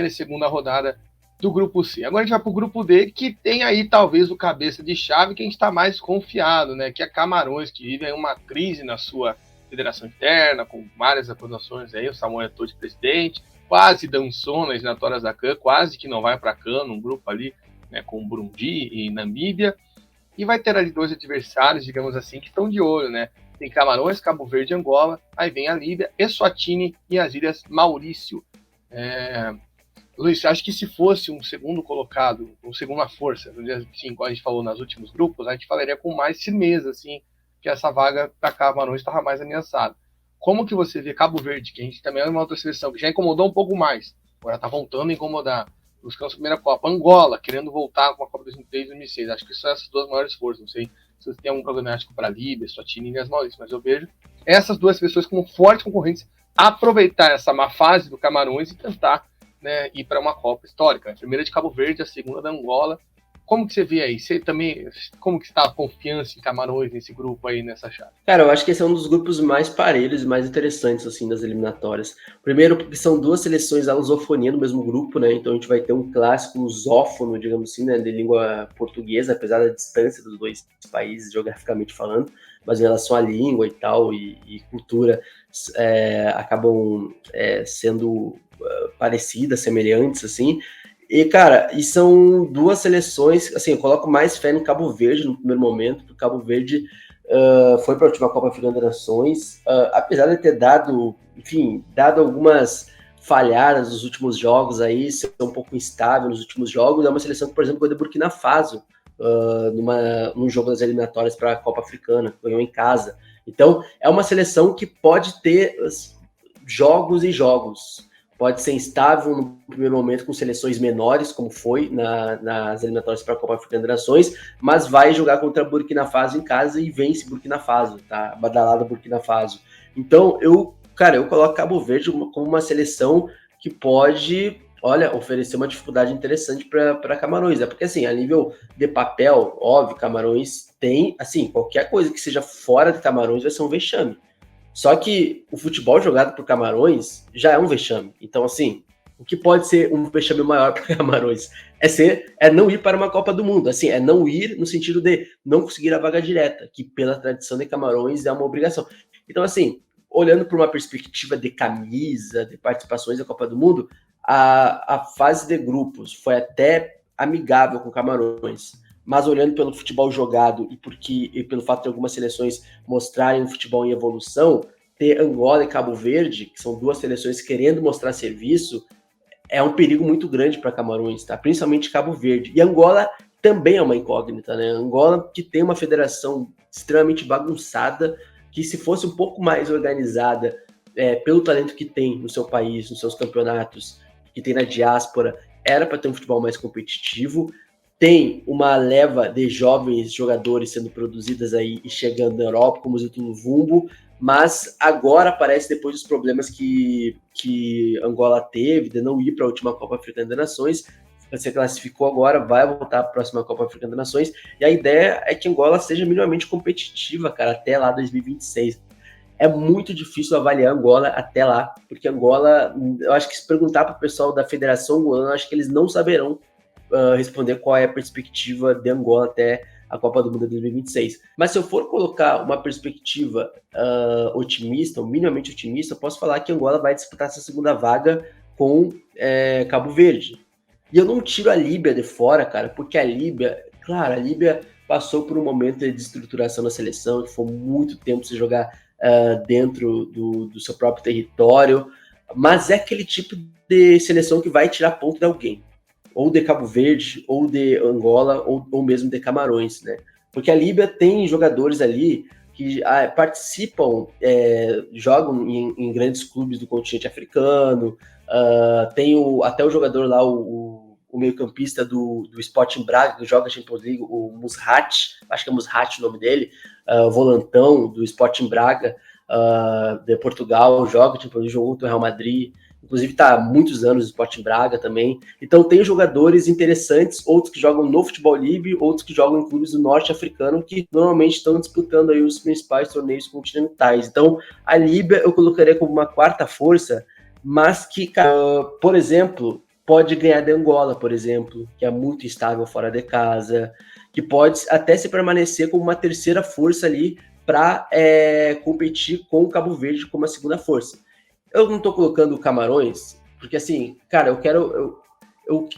e segunda rodada do grupo C. Agora a gente vai para o grupo D, que tem aí talvez o cabeça de chave que a gente está mais confiado, né? Que é Camarões, que vive aí uma crise na sua federação interna, com várias acusações aí, o Samuel Eto'o de presidente, quase dançou nas eliminatórias da CAN, quase que não vai para a CAN, num grupo ali, né, com Burundi e Namíbia, e vai ter ali 2 adversários, digamos assim, que estão de olho, né? Tem Camarões, Cabo Verde e Angola, aí vem a Líbia, Eswatini e as Ilhas Maurício. Luiz, acho que se fosse um segundo colocado, uma segunda força, assim, como a gente falou nos últimos grupos, a gente falaria com mais firmeza, assim, que essa vaga para Camarões estava mais ameaçada. Como que você vê Cabo Verde, que a gente também é uma outra seleção, que já incomodou um pouco mais, agora está voltando a incomodar, buscando a primeira Copa. Angola, querendo voltar com a Copa 2003 e 2006, acho que são essas 2 maiores forças, não sei se você tem algum prognóstico para a Líbia, Eswatini e as Maurícias, mas eu vejo essas duas seleções como fortes concorrentes, aproveitar essa má fase do Camarões e tentar, né, ir para uma Copa histórica. A primeira de Cabo Verde, a segunda da Angola. Como que você vê aí? Você também, como que está a confiança em Camarões nesse grupo aí, nessa chave? Cara, eu acho que esse é um dos grupos mais parelhos e mais interessantes, assim, das eliminatórias. Primeiro, porque são duas seleções à lusofonia no mesmo grupo, né? Então a gente vai ter um clássico lusófono, digamos assim, né, de língua portuguesa, apesar da distância dos dois países, geograficamente falando, mas em relação à língua e tal, e cultura, acabam sendo parecidas, semelhantes, assim. E, cara, e são duas seleções, assim, eu coloco mais fé no Cabo Verde no primeiro momento, porque o Cabo Verde foi para a última Copa Africana das Nações, apesar de ter dado algumas falhadas nos últimos jogos aí, ser um pouco instável nos últimos jogos, é uma seleção que, por exemplo, ganhou de Burkina Faso num jogo das eliminatórias para a Copa Africana, ganhou em casa. Então, é uma seleção que pode ter jogos e jogos. Pode ser instável no primeiro momento com seleções menores, como foi nas eliminatórias para a Copa Africana das Nações, mas vai jogar contra Burkina Faso em casa e vence Burkina Faso, tá? Badalado Burkina Faso. Então, eu coloco Cabo Verde como uma seleção que pode, oferecer uma dificuldade interessante para Camarões, né? Porque, assim, a nível de papel, óbvio, Camarões tem, assim, qualquer coisa que seja fora de Camarões vai ser um vexame. Só que o futebol jogado por Camarões já é um vexame. Então, assim, o que pode ser um vexame maior para Camarões é não ir para uma Copa do Mundo. Assim, é não ir no sentido de não conseguir a vaga direta, que pela tradição de Camarões é uma obrigação. Então, assim, olhando para uma perspectiva de camisa, de participações da Copa do Mundo, a fase de grupos foi até amigável com Camarões. Mas olhando pelo futebol jogado e pelo fato de algumas seleções mostrarem um futebol em evolução, ter Angola e Cabo Verde, que são duas seleções querendo mostrar serviço, é um perigo muito grande para Camarões, tá? Principalmente Cabo Verde. E Angola também é uma incógnita, né? Angola que tem uma federação extremamente bagunçada, que se fosse um pouco mais organizada pelo talento que tem no seu país, nos seus campeonatos, que tem na diáspora, era para ter um futebol mais competitivo. Tem uma leva de jovens jogadores sendo produzidas aí e chegando na Europa, como o Zito Vumbo, mas agora parece, depois dos problemas que Angola teve, de não ir para a última Copa Africana das Nações, se classificou agora, vai voltar para a próxima Copa Africana das Nações, e a ideia é que Angola seja minimamente competitiva, cara, até lá 2026. É muito difícil avaliar Angola até lá, porque Angola, eu acho que se perguntar para o pessoal da Federação Angolana, eu acho que eles não saberão responder qual é a perspectiva de Angola até a Copa do Mundo de 2026. Mas se eu for colocar uma perspectiva otimista, ou minimamente otimista, eu posso falar que Angola vai disputar essa segunda vaga com Cabo Verde. E eu não tiro a Líbia de fora, cara, porque a Líbia passou por um momento de desestruturação da seleção, que foi muito tempo se jogar dentro do seu próprio território, mas é aquele tipo de seleção que vai tirar ponto de alguém, ou de Cabo Verde, ou de Angola, ou mesmo de Camarões, né? Porque a Líbia tem jogadores ali que participam, jogam em grandes clubes do continente africano, tem até o jogador lá, o meio-campista do Sporting Braga, que joga a Champions League, o Musrati, acho que é Musrati o nome dele, volantão do Sporting Braga, de Portugal, joga a Champions League, jogou contra o Real Madrid, inclusive está há muitos anos no Sporting Braga também. Então tem jogadores interessantes, outros que jogam no futebol livre, outros que jogam em clubes do norte africano, que normalmente estão disputando aí os principais torneios continentais. Então a Líbia eu colocaria como uma quarta força, mas que, por exemplo, pode ganhar de Angola, por exemplo, que é muito instável fora de casa, que pode até se permanecer como uma terceira força ali para competir com o Cabo Verde como a segunda força. Eu não tô colocando Camarões, porque assim, cara,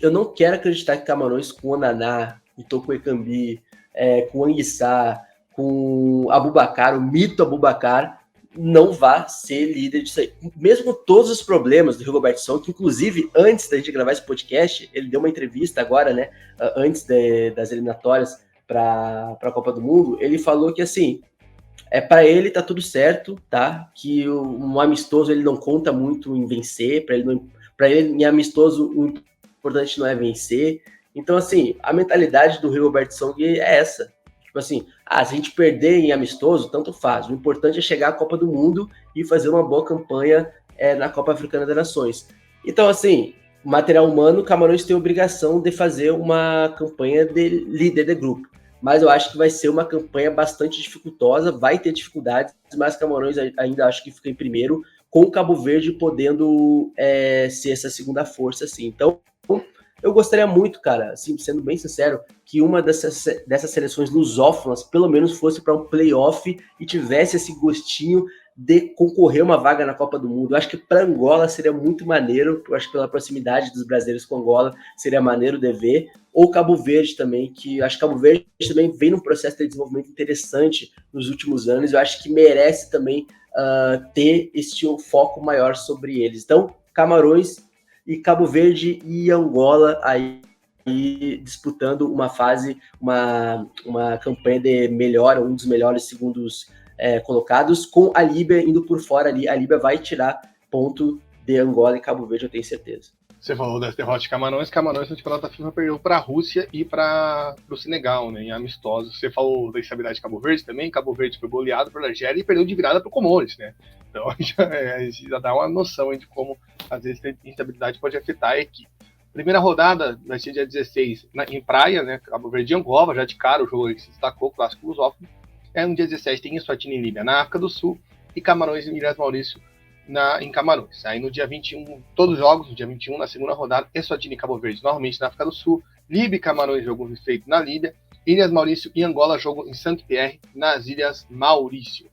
eu não quero acreditar que Camarões com o Naná, com o Toko Ekambi, com o Anguissá, com o Aboubakar, o mito Aboubakar, não vá ser líder disso aí. Mesmo com todos os problemas do Rigobert Song, que inclusive antes da gente gravar esse podcast, ele deu uma entrevista agora, né, antes das eliminatórias para a Copa do Mundo, ele falou que assim, para ele tá tudo certo, tá? Que um amistoso ele não conta muito em vencer, para ele em amistoso o importante não é vencer. Então assim, a mentalidade do Rigobert Song é essa. Tipo assim, se a gente perder em amistoso, tanto faz. O importante é chegar à Copa do Mundo e fazer uma boa campanha na Copa Africana das Nações. Então, assim, material humano, Camarões tem a obrigação de fazer uma campanha de líder de grupo. Mas eu acho que vai ser uma campanha bastante dificultosa, vai ter dificuldades, mas Camarões ainda acho que fica em primeiro, com o Cabo Verde podendo ser essa segunda força, assim. Então, eu gostaria muito, cara, assim, sendo bem sincero, que uma dessas seleções lusófonas pelo menos fosse para um playoff e tivesse esse gostinho de concorrer uma vaga na Copa do Mundo. Eu acho que para Angola seria muito maneiro, eu acho que pela proximidade dos brasileiros com Angola seria maneiro de ver, ou Cabo Verde também, que acho que Cabo Verde também vem num processo de desenvolvimento interessante nos últimos anos, eu acho que merece também ter este foco maior sobre eles. Então, Camarões e Cabo Verde e Angola aí disputando uma fase, uma campanha de melhor, um dos melhores segundos colocados, com a Líbia indo por fora ali. A Líbia vai tirar ponto de Angola e Cabo Verde, eu tenho certeza. Você falou das derrotas de Camarões no campeonato da FIFA perdeu para a Rússia e para o Senegal, né, em amistosos. Você falou da instabilidade de Cabo Verde também. Cabo Verde foi goleado pela Argélia e perdeu de virada para o Comores, né? Então já dá uma noção de como às vezes a instabilidade pode afetar a equipe. Primeira rodada vai ser dia 16 em Praia, né? Cabo Verde e Angola, já de cara o jogo que se destacou, clássico lusófono. No dia 17 tem Eswatini e Líbia na África do Sul e Camarões e Ilhas Maurício em Camarões. Aí no dia 21, todos os jogos, no dia 21, na segunda rodada, Eswatini e Cabo Verde, novamente na África do Sul, Líbia e Camarões, jogo feito na Líbia, Ilhas Maurício e Angola, jogo em Saint-Pierre, nas Ilhas Maurício.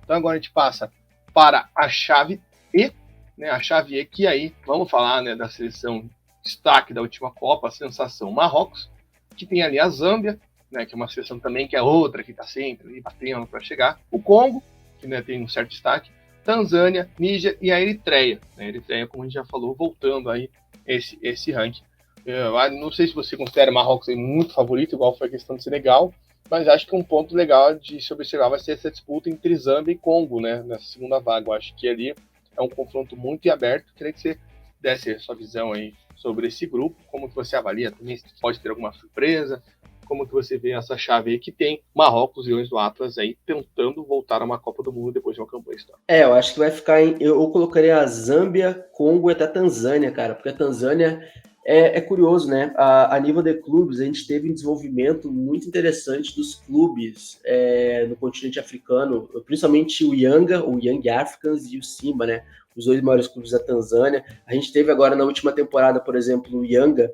Então agora a gente passa para a chave E, né, a chave E, que aí, vamos falar, né, da seleção destaque da última Copa, a sensação Marrocos, que tem ali a Zâmbia, né, que é uma seleção também que é outra, que está sempre ali batendo para chegar, o Congo, que, né, tem um certo destaque, Tanzânia, Níger e a Eritreia. A Eritreia, como a gente já falou, voltando aí esse ranking. Eu não sei se você considera Marrocos aí muito favorito, igual foi a questão do Senegal, mas acho que um ponto legal de se observar vai ser essa disputa entre Zâmbia e Congo, né, nessa segunda vaga. Eu acho que ali é um confronto muito aberto. Queria que você desse a sua visão aí sobre esse grupo, como que você avalia também, se pode ter alguma surpresa, como que você vê essa chave aí que tem Marrocos e Leões do Atlas aí tentando voltar a uma Copa do Mundo depois de uma campanha histórica. Eu acho que vai ficar eu colocaria a Zâmbia, Congo e até Tanzânia, cara, porque a Tanzânia é curioso, né? A nível de clubes, a gente teve um desenvolvimento muito interessante dos clubes no continente africano, principalmente o Young Africans e o Simba, né? Os dois maiores clubes da Tanzânia. A gente teve agora na última temporada, por exemplo, o Yanga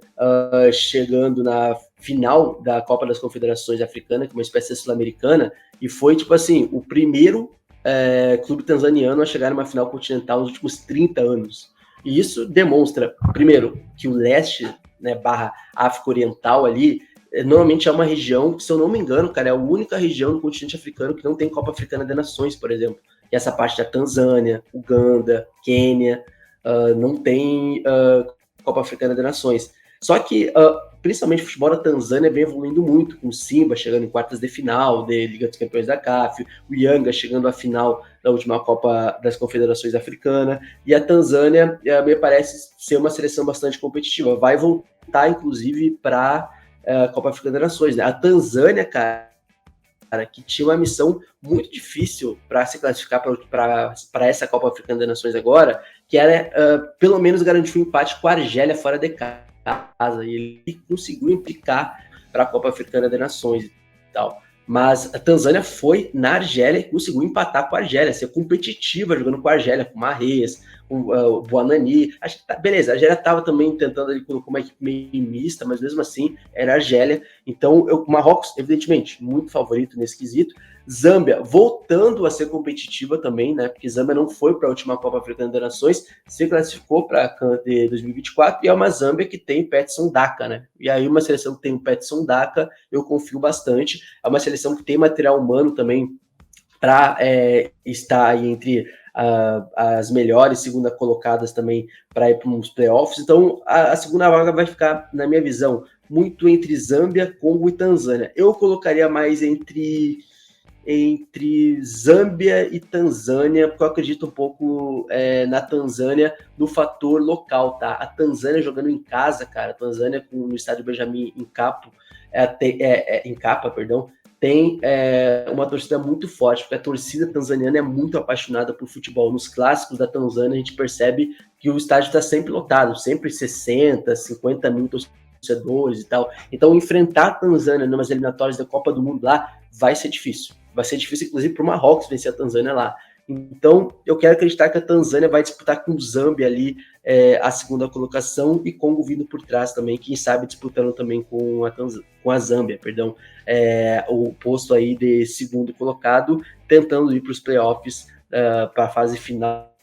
chegando na final da Copa das Confederações Africanas, que é uma espécie sul-americana, e foi, tipo assim, o primeiro clube tanzaniano a chegar numa final continental nos últimos 30 anos. E isso demonstra, primeiro, que o leste, né, barra África Oriental ali, normalmente é uma região que, se eu não me engano, cara, é a única região do continente africano que não tem Copa Africana de Nações, por exemplo. E essa parte da Tanzânia, Uganda, Quênia, não tem Copa Africana de Nações. Só que, principalmente o futebol da Tanzânia vem evoluindo muito, com o Simba chegando em quartas de final de Liga dos Campeões da CAF, o Yanga chegando à final da última Copa das Confederações Africanas, e a Tanzânia me parece ser uma seleção bastante competitiva. Vai voltar, inclusive, para a Copa Africana de Nações, né? A Tanzânia, cara, que tinha uma missão muito difícil para se classificar para essa Copa Africana das Nações agora, que era pelo menos garantir um empate com a Argélia fora de casa, e ele conseguiu implicar para a Copa Africana das Nações e tal. Mas a Tanzânia foi na Argélia e conseguiu empatar com a Argélia, ser competitiva jogando com a Argélia, com o Marrez, com o Buanani. Acho que beleza, a Argélia estava também tentando ali com uma equipe meio mista, mas mesmo assim era a Argélia. Então o Marrocos, evidentemente, muito favorito nesse quesito. Zâmbia voltando a ser competitiva também, né? Porque Zâmbia não foi para a última Copa Africana das Nações, se classificou para a CAN de 2024 e é uma Zâmbia que tem Patson Daka, né? E aí uma seleção que tem o Patson Daka, eu confio bastante. É uma seleção que tem material humano também para estar aí entre as melhores segunda colocadas também para ir para uns playoffs. Então a segunda vaga vai ficar, na minha visão, muito entre Zâmbia, Congo e Tanzânia. Eu colocaria mais entre Zâmbia e Tanzânia, porque eu acredito um pouco na Tanzânia no fator local, tá? A Tanzânia jogando em casa, cara, a Tanzânia no estádio Benjamin Mkapa, tem uma torcida muito forte, porque a torcida tanzaniana é muito apaixonada por futebol. Nos clássicos da Tanzânia, a gente percebe que o estádio está sempre lotado, sempre 60, 50 mil torcedores e tal. Então, enfrentar a Tanzânia nas eliminatórias da Copa do Mundo lá vai ser difícil. Vai ser difícil, inclusive, para o Marrocos vencer a Tanzânia lá. Então, eu quero acreditar que a Tanzânia vai disputar com o Zâmbia ali a segunda colocação e Congo vindo por trás também, quem sabe disputando também com a Zâmbia, perdão, o posto aí de segundo colocado, tentando ir para os playoffs para a fase final,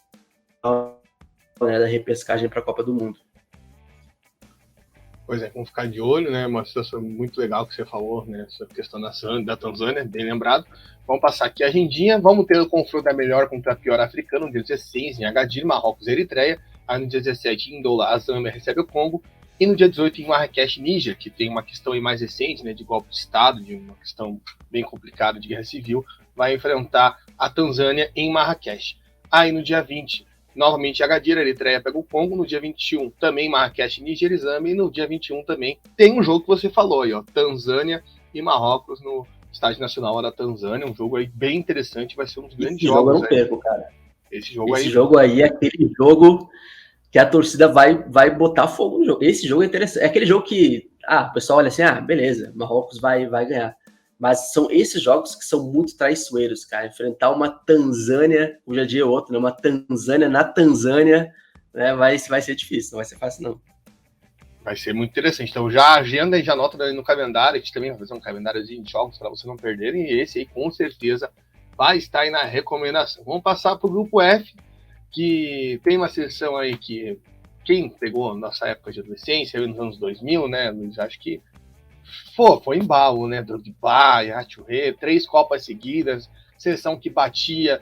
né, da repescagem para a Copa do Mundo. Pois é, vamos ficar de olho, né? Uma situação muito legal que você falou, né? Essa questão da Tanzânia, bem lembrado. Vamos passar aqui a agendinha. Vamos ter o confronto da melhor contra a pior africana, no dia 16, em Agadir, Marrocos e Eritreia. Aí no dia 17, em Douala, a Zâmbia recebe o Congo. E no dia 18, em Marrakech, Níger, que tem uma questão aí mais recente, né? De golpe de Estado, de uma questão bem complicada de guerra civil, vai enfrentar a Tanzânia em Marrakech. Aí no dia 20, novamente Agadir, a Eritreia pega o Congo. No dia 21, também Marrakech, Níger e Zâmbia. E no dia 21 também tem um jogo que você falou aí, ó, Tanzânia e Marrocos no Estádio Nacional da Tanzânia. Um jogo aí bem interessante, vai ser um dos grandes jogos. Eu não perco, cara. Esse jogo aí é aquele jogo que a torcida vai botar fogo no jogo. Esse jogo é interessante. É aquele jogo que o pessoal olha assim, beleza, Marrocos vai ganhar. Mas são esses jogos que são muito traiçoeiros, cara. Enfrentar uma Tanzânia, hoje é dia outro, né? Uma Tanzânia na Tanzânia, né? Vai ser difícil, não vai ser fácil, não. Vai ser muito interessante. Então já agenda e já anota no calendário. A gente também vai fazer um calendáriozinho de jogos para vocês não perderem. E esse aí, com certeza, vai estar aí na recomendação. Vamos passar para o grupo F, que tem uma seleção aí que quem pegou a nossa época de adolescência, nos anos 2000, né, Luiz, acho que foi embalo, né, Drogba, Yachurê, 3 Copas seguidas, seleção que batia,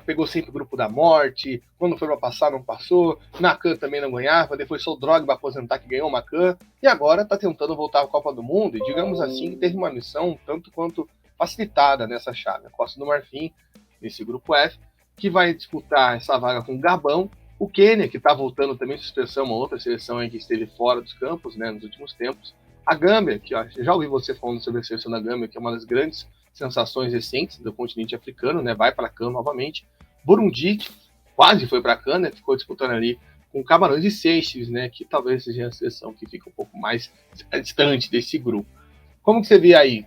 pegou sempre o grupo da morte, quando foi para passar não passou, Nakan também não ganhava, depois só o Drogba aposentar que ganhou o Nakan, e agora está tentando voltar à Copa do Mundo, e digamos assim, teve uma missão tanto quanto facilitada nessa chave, a Costa do Marfim, nesse grupo F, que vai disputar essa vaga com o Gabão, o Quênia, que está voltando também, suspensão, uma outra seleção aí que esteve fora dos campos, né, nos últimos tempos, a Gâmbia, que eu já ouvi você falando sobre a seleção da Gâmbia, que é uma das grandes sensações recentes do continente africano, né, vai para a CAN novamente, Burundi, que quase foi para a CAN, né, ficou disputando ali com Camarões e Seychelles, né, que talvez seja a seleção que fica um pouco mais distante desse grupo. Como que você vê aí?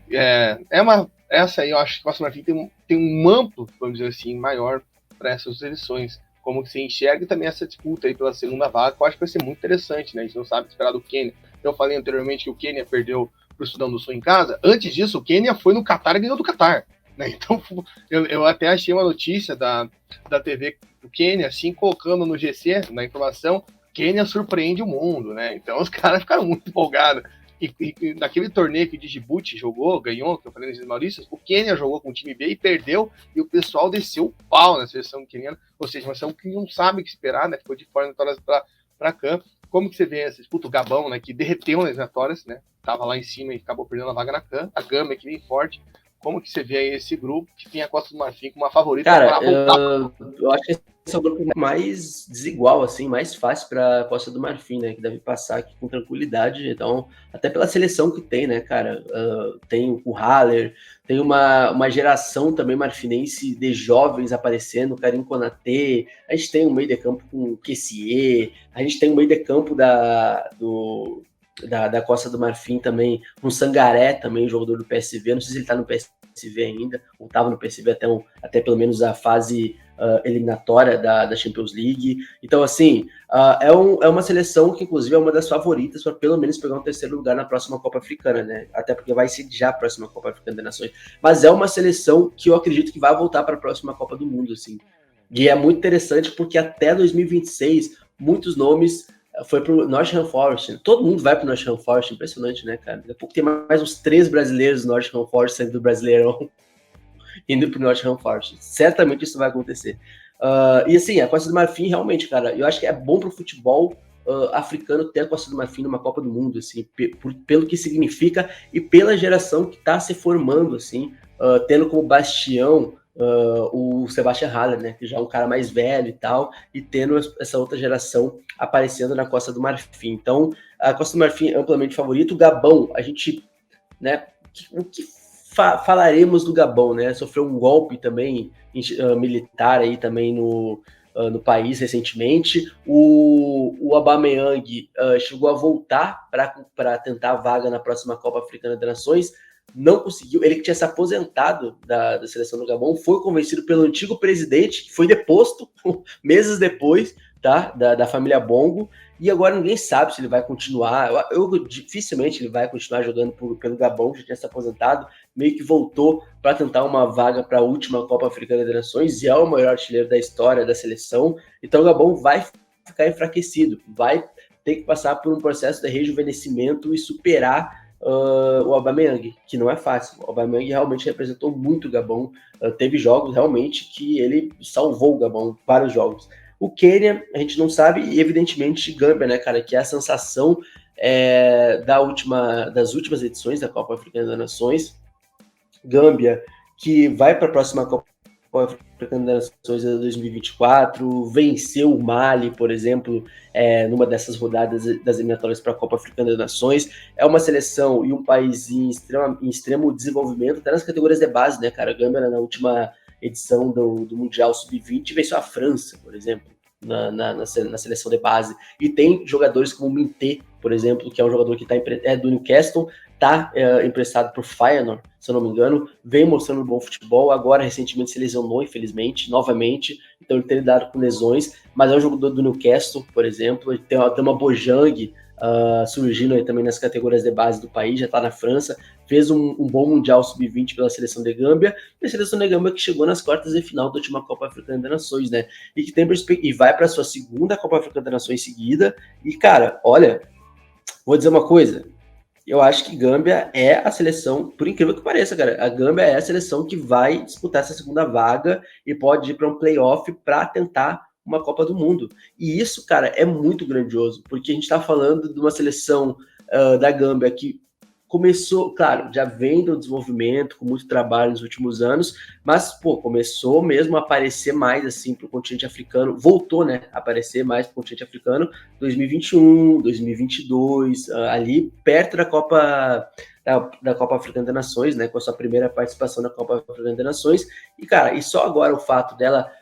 Essa aí eu acho que o Costa do Marfim tem um amplo, vamos dizer assim, maior para essas eleições. Como que você enxerga e também essa disputa aí pela segunda vaga, que eu acho que vai ser muito interessante, né? A gente não sabe esperar do Quênia. Eu falei anteriormente que o Quênia perdeu para o Sudão do Sul em casa. Antes disso, o Quênia foi no Catar e ganhou do Catar, né? Então, eu até achei uma notícia da TV do Quênia, assim, colocando no GC, na informação, Quênia surpreende o mundo, né? Então, os caras ficaram muito empolgados. E naquele torneio que o Djibouti jogou, ganhou, que eu falei nos Maurícios, o Quênia jogou com o time B e perdeu, e o pessoal desceu o pau na seleção queniana, ou seja, uma seleção que não sabe o que esperar, né? Ficou de fora para campo. Como que você vê essa disputa? O Gabão, né, que derreteu nas eliminatórias, né? Tava lá em cima e acabou perdendo a vaga na CAN. A Gâmbia, que vem forte. Como que você vê aí esse grupo que tem a Costa do Marfim como uma favorita para voltar? Eu acho que esse é o grupo mais desigual, assim, mais fácil para a Costa do Marfim, né? Que deve passar aqui com tranquilidade. Então, até pela seleção que tem, né, cara? Tem o Haller, tem uma geração também marfinense de jovens aparecendo, Karim Konaté. A gente tem um meio de campo com o Kessié. A gente tem um meio de campo da Costa do Marfim também, um Sangaré também, jogador do PSV. Não sei se ele tá no PSV ainda, ou estava no PSV até pelo menos a fase eliminatória da Champions League. Então, assim, é uma seleção que, inclusive, é uma das favoritas para pelo menos pegar um terceiro lugar na próxima Copa Africana, né? Até porque vai ser já a próxima Copa Africana das Nações. Mas é uma seleção que eu acredito que vai voltar para a próxima Copa do Mundo, assim. E é muito interessante porque até 2026, muitos nomes foi pro Nottingham Forest. Todo mundo vai pro Nottingham Forest, impressionante, né, cara? Daqui a pouco tem mais uns 3 brasileiros do Nottingham Forest saindo do Brasileirão indo pro Nottingham Forest. Certamente isso vai acontecer. E assim, a Costa do Marfim, realmente, cara, eu acho que é bom pro futebol africano ter a Costa do Marfim numa Copa do Mundo, assim, pelo que significa e pela geração que tá se formando, assim, tendo como bastião o Sebastian Haller, né, que já é um cara mais velho e tal, e tendo essa outra geração aparecendo na Costa do Marfim. Então, a Costa do Marfim é amplamente favorito. O Gabão, a gente, né, o que falaremos do Gabão, né? Sofreu um golpe também militar aí também no país recentemente. O Aubameyang chegou a voltar para tentar a vaga na próxima Copa Africana das Nações, não conseguiu. Ele que tinha se aposentado da seleção do Gabão, foi convencido pelo antigo presidente, que foi deposto meses depois, tá? Da família Bongo, e agora ninguém sabe se ele vai continuar. Dificilmente ele vai continuar jogando pelo Gabão, já tinha se aposentado, meio que voltou para tentar uma vaga para a última Copa Africana das Nações, e é o maior artilheiro da história da seleção. Então o Gabão vai ficar enfraquecido, vai ter que passar por um processo de rejuvenescimento e superar o Aubameyang, que não é fácil. O Aubameyang realmente representou muito o Gabão, teve jogos realmente que ele salvou o Gabão, vários jogos. O Quênia, a gente não sabe, e evidentemente Gâmbia, né, cara, que é a sensação das últimas edições da Copa Africana das Nações. Gâmbia, que vai para a próxima Copa Africana das Nações de 2024, venceu o Mali, por exemplo, numa dessas rodadas das eliminatórias para a Copa Africana das Nações. É uma seleção e um país em extremo desenvolvimento, até nas categorias de base, né, cara? A Gâmbia, na última edição do Mundial Sub-20, venceu a França, por exemplo, na seleção de base. E tem jogadores como o Minté, por exemplo, que é um jogador que é do Newcastle, está emprestado por Feyenoord, se eu não me engano, vem mostrando um bom futebol, agora recentemente se lesionou, infelizmente, novamente, então ele tem lidado com lesões, mas é um jogador do Newcastle, por exemplo, ele tem uma Bojang surgindo aí também nas categorias de base do país, já está na França, fez um bom Mundial Sub-20 pela seleção de Gâmbia, e a seleção de Gâmbia que chegou nas quartas de final da última Copa Africana das Nações, né, e vai para sua segunda Copa Africana das Nações seguida, e cara, olha, vou dizer uma coisa, eu acho que Gâmbia é a seleção, por incrível que pareça, cara, a Gâmbia é a seleção que vai disputar essa segunda vaga e pode ir para um playoff para tentar uma Copa do Mundo. E isso, cara, é muito grandioso, porque a gente está falando de uma seleção da Gâmbia que começou, claro, já vem do desenvolvimento, com muito trabalho nos últimos anos, mas, começou mesmo a aparecer mais, assim, para o continente africano, voltou, né, a aparecer mais para o continente africano, 2021, 2022, ali perto da Copa Africana das Nações, né, com a sua primeira participação na Copa Africana das Nações, e, cara, e só agora o fato dela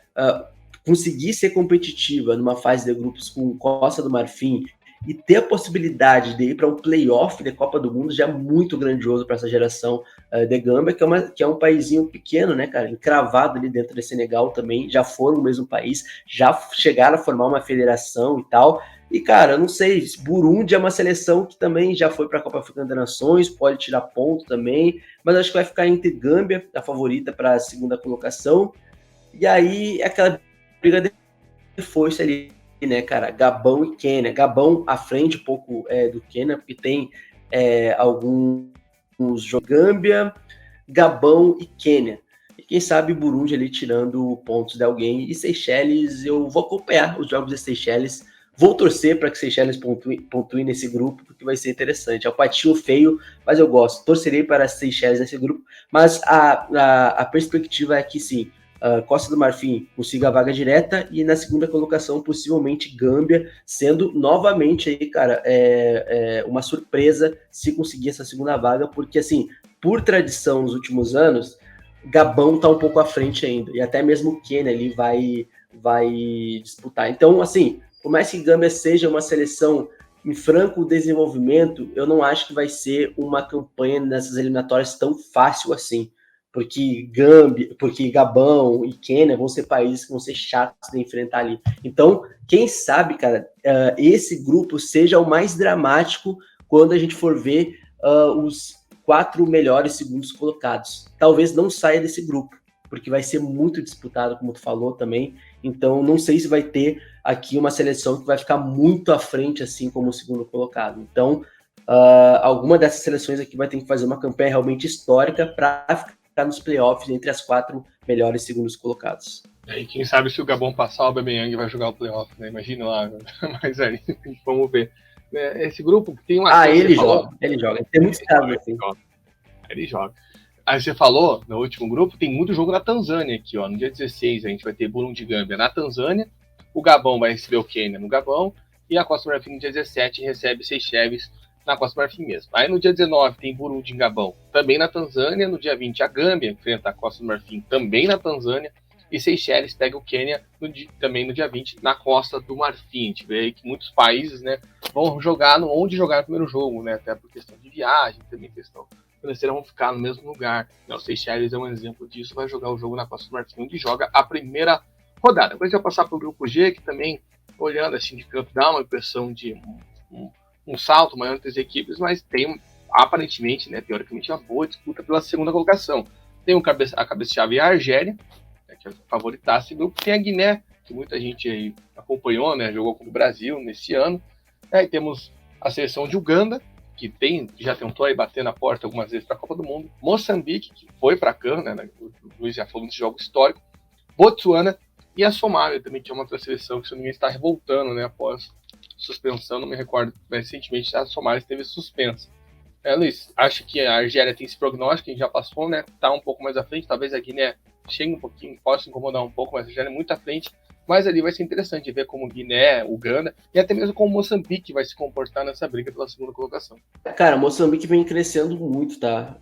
conseguir ser competitiva numa fase de grupos com Costa do Marfim e ter a possibilidade de ir para um playoff da Copa do Mundo já é muito grandioso para essa geração de Gâmbia, que é um paísinho pequeno, né, cara, encravado ali dentro de Senegal também, já foram o mesmo país, já chegaram a formar uma federação e tal, e, cara, eu não sei, Burundi é uma seleção que também já foi para a Copa Africana das Nações, pode tirar ponto também, mas acho que vai ficar entre Gâmbia, a favorita para a segunda colocação, e aí é aquela briga de força ali, né, cara, Gabão e Quênia. Gabão à frente um pouco do Quênia, porque tem alguns jogos. Gâmbia, Gabão e Quênia. E quem sabe Burundi ali tirando pontos de alguém. E Seychelles, eu vou acompanhar os jogos de Seychelles. Vou torcer para que Seychelles pontue nesse grupo, porque vai ser interessante. É um patinho feio, mas eu gosto. Torcerei para Seychelles nesse grupo. Mas a perspectiva é que sim, Costa do Marfim consiga a vaga direta e na segunda colocação possivelmente Gâmbia, sendo novamente aí, cara, uma surpresa se conseguir essa segunda vaga, porque assim, por tradição nos últimos anos, Gabão tá um pouco à frente ainda, e até mesmo o Quênia ali vai disputar. Então, assim, por mais que Gâmbia seja uma seleção em franco desenvolvimento, eu não acho que vai ser uma campanha nessas eliminatórias tão fácil assim. Porque Gabão e Quênia vão ser países que vão ser chatos de enfrentar ali. Então, quem sabe, cara, esse grupo seja o mais dramático quando a gente for ver os 4 melhores segundos colocados. Talvez não saia desse grupo, porque vai ser muito disputado, como tu falou também. Então, não sei se vai ter aqui uma seleção que vai ficar muito à frente, assim como o segundo colocado. Então, alguma dessas seleções aqui vai ter que fazer uma campanha realmente histórica para ficar nos playoffs entre as 4 melhores segundos colocados. E quem sabe se o Gabão passar, o Aubameyang vai jogar o playoff, né? Imagina lá. Mas aí, vamos ver. Esse grupo tem uma... Ele joga. Tem muito caso assim. Ele joga. Aí você falou, no último grupo, tem muito jogo na Tanzânia aqui, ó. No dia 16 a gente vai ter Burundi e Gâmbia na Tanzânia, o Gabão vai receber o Quênia no Gabão, e a Costa do Marfim no dia 17 recebe Seychelles na Costa do Marfim mesmo. Aí no dia 19 tem Burundi em Gabão, também na Tanzânia. No dia 20 a Gâmbia enfrenta a Costa do Marfim, também na Tanzânia. E Seychelles pega o Quênia também no dia 20 na Costa do Marfim. A gente vê aí que muitos países, né, vão jogar onde jogar o primeiro jogo, né, até por questão de viagem, também questão financeira, vão ficar no mesmo lugar. O Seychelles é um exemplo disso, vai jogar o jogo na Costa do Marfim, onde joga a primeira rodada. Depois a gente vai passar para o grupo G, que também, olhando assim de canto, dá uma impressão de um salto maior entre as equipes, mas tem aparentemente, né, teoricamente, uma boa disputa pela segunda colocação. Tem a cabeça-chave a Argélia, que é o favoritaço do grupo. Tem a Guiné, que muita gente aí acompanhou, né, jogou com o Brasil nesse ano. Aí temos a seleção de Uganda, que já tentou aí bater na porta algumas vezes para a Copa do Mundo. Moçambique, que foi para a CAN, né, o Luiz já falou desse jogo histórico. Botsuana e a Somália também, que é uma outra seleção que, se não me engano, está revoltando, né, após suspensão. Não me recordo, recentemente a Somália esteve suspensa. Luiz, acho que a Argélia tem esse prognóstico, a gente já passou, né, tá um pouco mais à frente, talvez a Guiné chegue um pouquinho, possa incomodar um pouco, mas a Argélia é muito à frente. Mas ali vai ser interessante ver como Guiné, Uganda e até mesmo como Moçambique vai se comportar nessa briga pela segunda colocação. Cara, Moçambique vem crescendo muito, tá?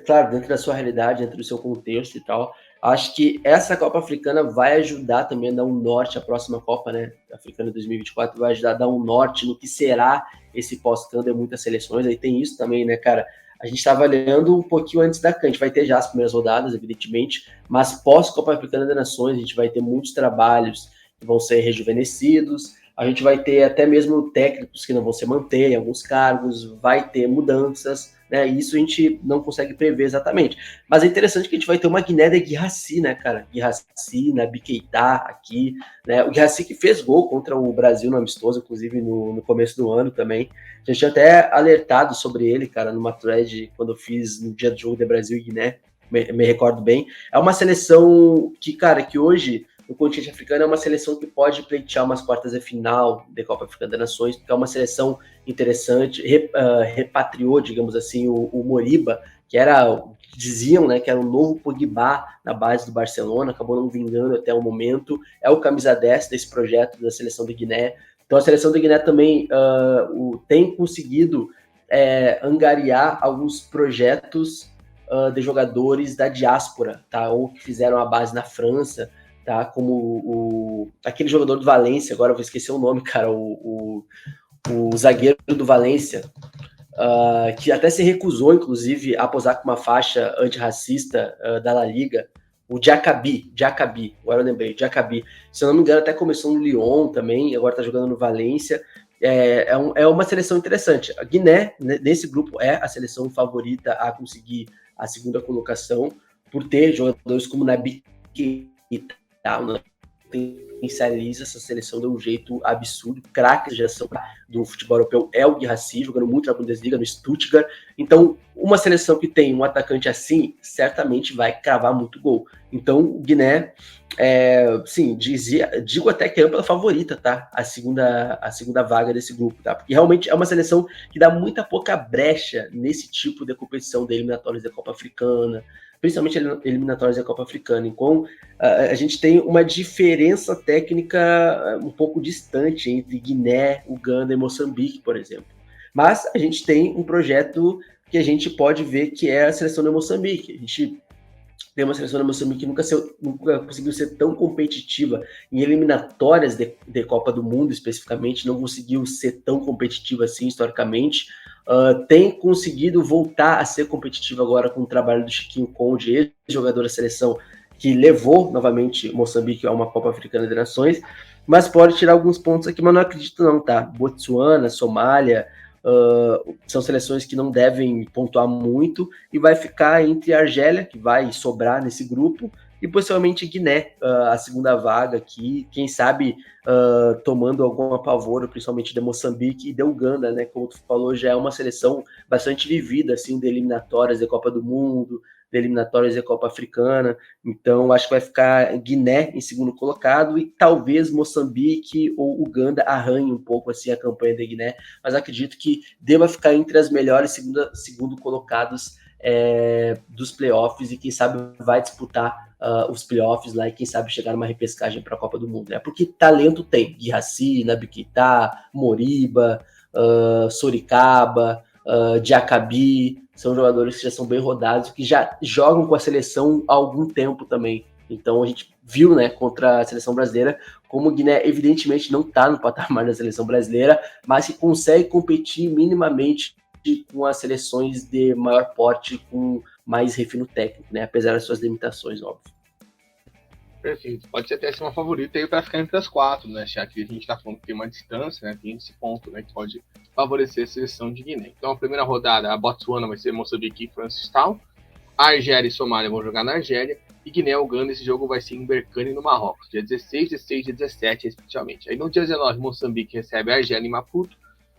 Claro, dentro da sua realidade, dentro do seu contexto e tal. Acho que essa Copa Africana vai ajudar também a dar um norte, a próxima Copa, né, Africana 2024, vai ajudar a dar um norte no que será esse pós-CAN de muitas seleções. Aí tem isso também, né, cara? A gente está avaliando um pouquinho antes da CAN, a gente vai ter já as primeiras rodadas, evidentemente, mas pós-Copa Africana das Nações, a gente vai ter muitos trabalhos que vão ser rejuvenescidos, a gente vai ter até mesmo técnicos que não vão se manter em alguns cargos, vai ter mudanças, né? Isso a gente não consegue prever exatamente. Mas é interessante que a gente vai ter uma Guiné de Guirassy, né, cara? Guirassy, Naby Keita aqui, né? O Guirassy que fez gol contra o Brasil no amistoso, inclusive no começo do ano também. A gente tinha até alertado sobre ele, cara, numa thread quando eu fiz no dia do jogo de Brasil e Guiné, me recordo bem. É uma seleção que, cara, que hoje o continente africano é uma seleção que pode pleitear umas quartas de final da Copa Africana das Nações, porque é uma seleção interessante, repatriou, digamos assim, o Moriba, que diziam, né, que era o novo Pogba na base do Barcelona, acabou não vingando até o momento, é o camisa 10 desse projeto da seleção de Guiné. Então a seleção de Guiné também tem conseguido angariar alguns projetos de jogadores da diáspora, tá, ou que fizeram a base na França, tá, como aquele jogador do Valência, agora eu vou esquecer o nome, cara, o zagueiro do Valência, que até se recusou, inclusive, a posar com uma faixa antirracista da La Liga, o Diakaby, agora eu lembrei, Diakaby, se eu não me engano até começou no Lyon também, agora tá jogando no Valência. É uma seleção interessante. A Guiné, nesse grupo, é a seleção favorita a conseguir a segunda colocação, por ter jogadores como Naby Keita, potencializa essa seleção de um jeito absurdo. Craques já são do futebol europeu, é o Guirassy, jogando muito na Bundesliga, no Stuttgart. Então, uma seleção que tem um atacante assim, certamente vai cravar muito gol. Então, o Guiné, sim, digo até que é pela favorita, tá? A segunda vaga desse grupo, tá? Porque realmente é uma seleção que dá muita pouca brecha nesse tipo de competição de eliminatórias da Copa Africana, principalmente eliminatórias da Copa Africana. Então, a gente tem uma diferença técnica um pouco distante entre Guiné, Uganda e Moçambique, por exemplo. Mas a gente tem um projeto que a gente pode ver que é a seleção de Moçambique. A gente tem uma seleção de Moçambique que nunca conseguiu ser tão competitiva em eliminatórias de Copa do Mundo, especificamente, não conseguiu ser tão competitiva assim, historicamente. Tem conseguido voltar a ser competitivo agora com o trabalho do Chiquinho Conde, ex-jogador da seleção, que levou novamente Moçambique a uma Copa Africana de Nações, mas pode tirar alguns pontos aqui, mas não acredito não, tá? Botsuana, Somália, são seleções que não devem pontuar muito, e vai ficar entre a Argélia, que vai sobrar nesse grupo, e possivelmente Guiné, a segunda vaga aqui, quem sabe tomando algum apavoro, principalmente de Moçambique e de Uganda, né? Como tu falou, já é uma seleção bastante vivida, assim, de eliminatórias da Copa do Mundo, de eliminatórias da Copa Africana. Então, acho que vai ficar Guiné em segundo colocado, e talvez Moçambique ou Uganda arranhem um pouco assim a campanha da Guiné, mas acredito que deva ficar entre as melhores segundo colocados dos playoffs, e quem sabe vai disputar os playoffs lá, e quem sabe chegar numa repescagem para a Copa do Mundo, né? Porque talento tem, Guirassy, Naby Keita, Moriba, Soricaba, Diacabi, são jogadores que já são bem rodados, que já jogam com a seleção há algum tempo também. Então a gente viu, né, contra a seleção brasileira, como o Guiné evidentemente não está no patamar da seleção brasileira, mas que consegue competir minimamente com as seleções de maior porte, com mais refino técnico, né, apesar das suas limitações, óbvio. Perfeito. Pode ser até ser uma favorita aí para ficar entre as 4, né? Já que a gente está falando que tem uma distância, né? Tem esse ponto, né? Que pode favorecer a seleção de Guiné. Então, a primeira rodada, a Botsuana vai ser Moçambique e Francistown. A Argélia e Somália vão jogar na Argélia. E Guiné e Uganda, esse jogo vai ser em Berkane, no Marrocos. Dia 16, 16 e 17, respectivamente. Aí, no dia 19, Moçambique recebe a Argélia em Maputo.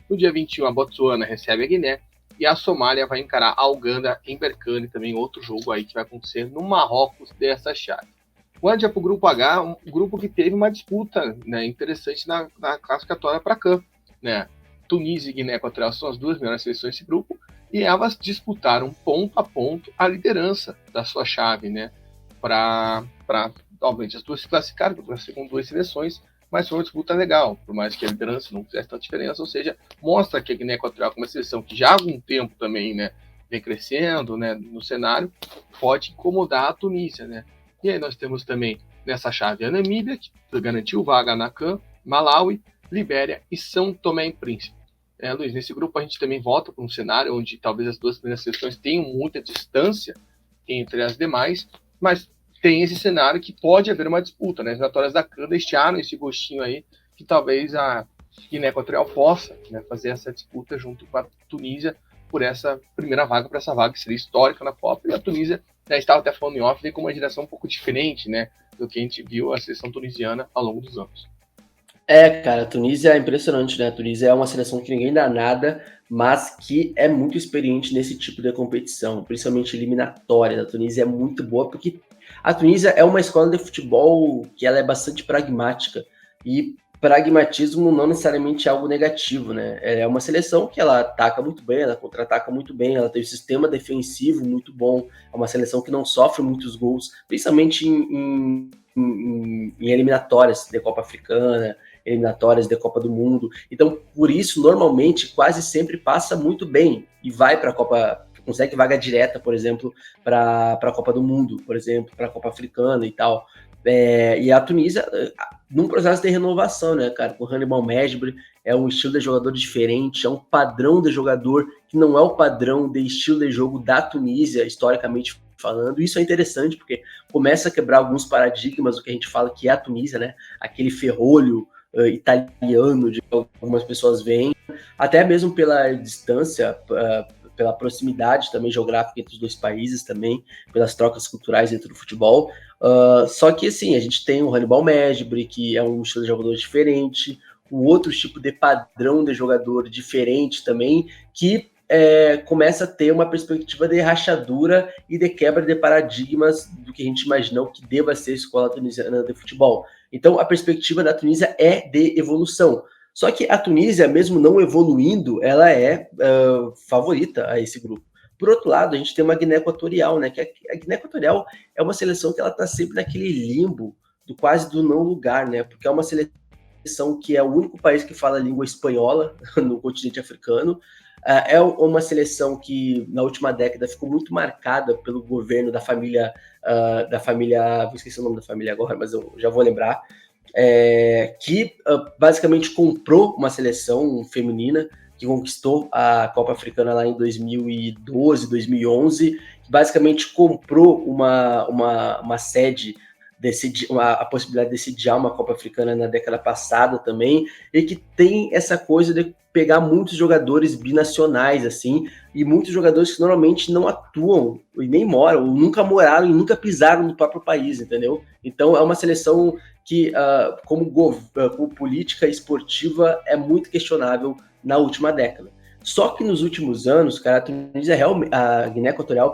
No dia 21, a Botsuana recebe a Guiné. E a Somália vai encarar a Uganda em Berkane, também outro jogo aí que vai acontecer no Marrocos dessa chave. Quando já para o grupo H, um grupo que teve uma disputa, né, interessante na classificatória para a CAN. Né? Tunísia e Guiné Equatorial são as duas melhores seleções desse grupo e elas disputaram ponto a ponto a liderança da sua chave, né? Para obviamente, as duas se classificaram, com duas seleções, mas foi uma disputa legal, por mais que a liderança não fizesse tanta diferença, ou seja, mostra que a Guiné Equatorial, como uma seleção que já há algum tempo também, né, vem crescendo, né, no cenário, pode incomodar a Tunísia, né? E aí nós temos também nessa chave a Namíbia, que garantiu vaga na CAN, Malawi, Libéria e São Tomé e Príncipe. Luiz, nesse grupo a gente também volta para um cenário onde talvez as duas primeiras seleções tenham muita distância entre as demais, mas tem esse cenário que pode haver uma disputa, né? As vitórias da CAN deixaram esse gostinho aí que talvez a Guiné Equatorial possa, né, fazer essa disputa junto com a Tunísia por essa primeira vaga, para essa vaga que seria histórica na Copa, e a Tunísia, já estava até falando em off, vem com uma direção um pouco diferente, né, do que a gente viu a seleção tunisiana ao longo dos anos. Cara, a Tunísia é impressionante, né? A Tunísia é uma seleção que ninguém dá nada, mas que é muito experiente nesse tipo de competição, principalmente eliminatória. A Tunísia é muito boa, porque a Tunísia é uma escola de futebol que ela é bastante pragmática, e pragmatismo não necessariamente é algo negativo, né? É uma seleção que ela ataca muito bem, ela contra-ataca muito bem, ela tem um sistema defensivo muito bom, é uma seleção que não sofre muitos gols, principalmente em eliminatórias de Copa Africana, eliminatórias de Copa do Mundo. Então, por isso, normalmente, quase sempre passa muito bem e vai para a Copa, consegue vaga direta, por exemplo, para a Copa do Mundo, por exemplo, para a Copa Africana e tal. E a Tunísia, num processo de renovação, né, cara, com o Hannibal Mejbri, é um estilo de jogador diferente, é um padrão de jogador que não é o padrão de estilo de jogo da Tunísia, historicamente falando. Isso é interessante, porque começa a quebrar alguns paradigmas do que a gente fala que é a Tunísia, né, aquele ferrolho italiano de que algumas pessoas veem, até mesmo pela distância, pela proximidade também geográfica entre os dois países também, pelas trocas culturais dentro do futebol. Só que assim, a gente tem o Hannibal Mejbri, que é um estilo de jogador diferente, um outro tipo de padrão de jogador diferente também, que começa a ter uma perspectiva de rachadura e de quebra de paradigmas do que a gente imaginou que deva ser a escola tunisiana de futebol. Então, a perspectiva da Tunísia é de evolução. Só que a Tunísia, mesmo não evoluindo, ela é favorita a esse grupo. Por outro lado, a gente tem uma Guiné Equatorial, né? Que a Guiné Equatorial é uma seleção que ela está sempre naquele limbo do quase do não lugar, né? Porque é uma seleção que é o único país que fala a língua espanhola no continente africano. É uma seleção que na última década ficou muito marcada pelo governo da família, vou esquecer o nome da família agora, mas eu já vou lembrar, que basicamente comprou uma seleção feminina que conquistou a Copa Africana lá em 2012, 2011, que basicamente comprou uma sede, a possibilidade de sediar uma Copa Africana na década passada também, e que tem essa coisa de pegar muitos jogadores binacionais, assim, e muitos jogadores que normalmente não atuam e nem moram, ou nunca moraram e nunca pisaram no próprio país, entendeu? Então é uma seleção que, como política esportiva, é muito questionável na última década. Só que nos últimos anos, cara, a Guiné Equatorial,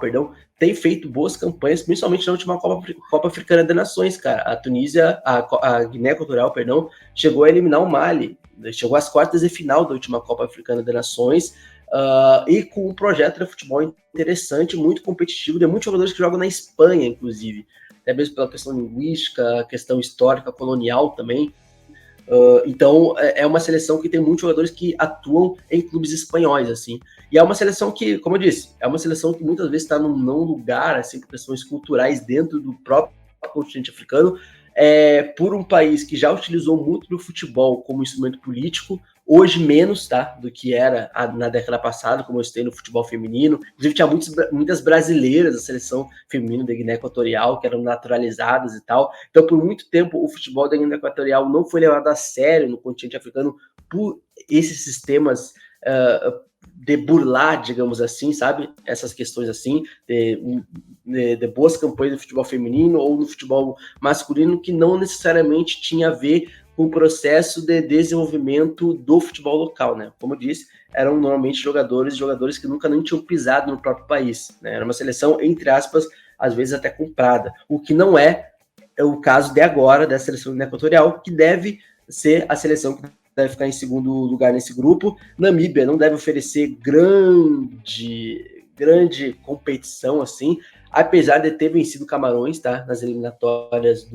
tem feito boas campanhas, principalmente na última Copa Africana das Nações, cara. A Guiné Equatorial, chegou a eliminar o Mali, chegou às quartas de final da última Copa Africana das Nações, e com um projeto de futebol interessante, muito competitivo, de muitos jogadores que jogam na Espanha, inclusive, até mesmo pela questão linguística, questão histórica, colonial também. Então, é uma seleção que tem muitos jogadores que atuam em clubes espanhóis, assim. E é uma seleção que, como eu disse, é uma seleção que muitas vezes está num não lugar, assim, por questões culturais dentro do próprio continente africano, por um país que já utilizou muito do futebol como instrumento político, hoje menos, tá, do que era na década passada, como eu citei no futebol feminino. Inclusive tinha muitas brasileiras da seleção feminina da Guiné Equatorial, que eram naturalizadas e tal. Então, por muito tempo, o futebol da Guiné Equatorial não foi levado a sério no continente africano por esses sistemas de burlar, digamos assim, sabe? Essas questões assim, de boas campanhas do futebol feminino ou no futebol masculino, que não necessariamente tinha a ver com o processo de desenvolvimento do futebol local, né? Como eu disse, eram normalmente jogadores que nunca nem tinham pisado no próprio país, né? Era uma seleção, entre aspas, às vezes até comprada, o que não é o caso de agora da seleção equatorial, que deve ser a seleção que deve ficar em segundo lugar nesse grupo. Namíbia não deve oferecer grande competição, assim, apesar de ter vencido Camarões, tá, nas eliminatórias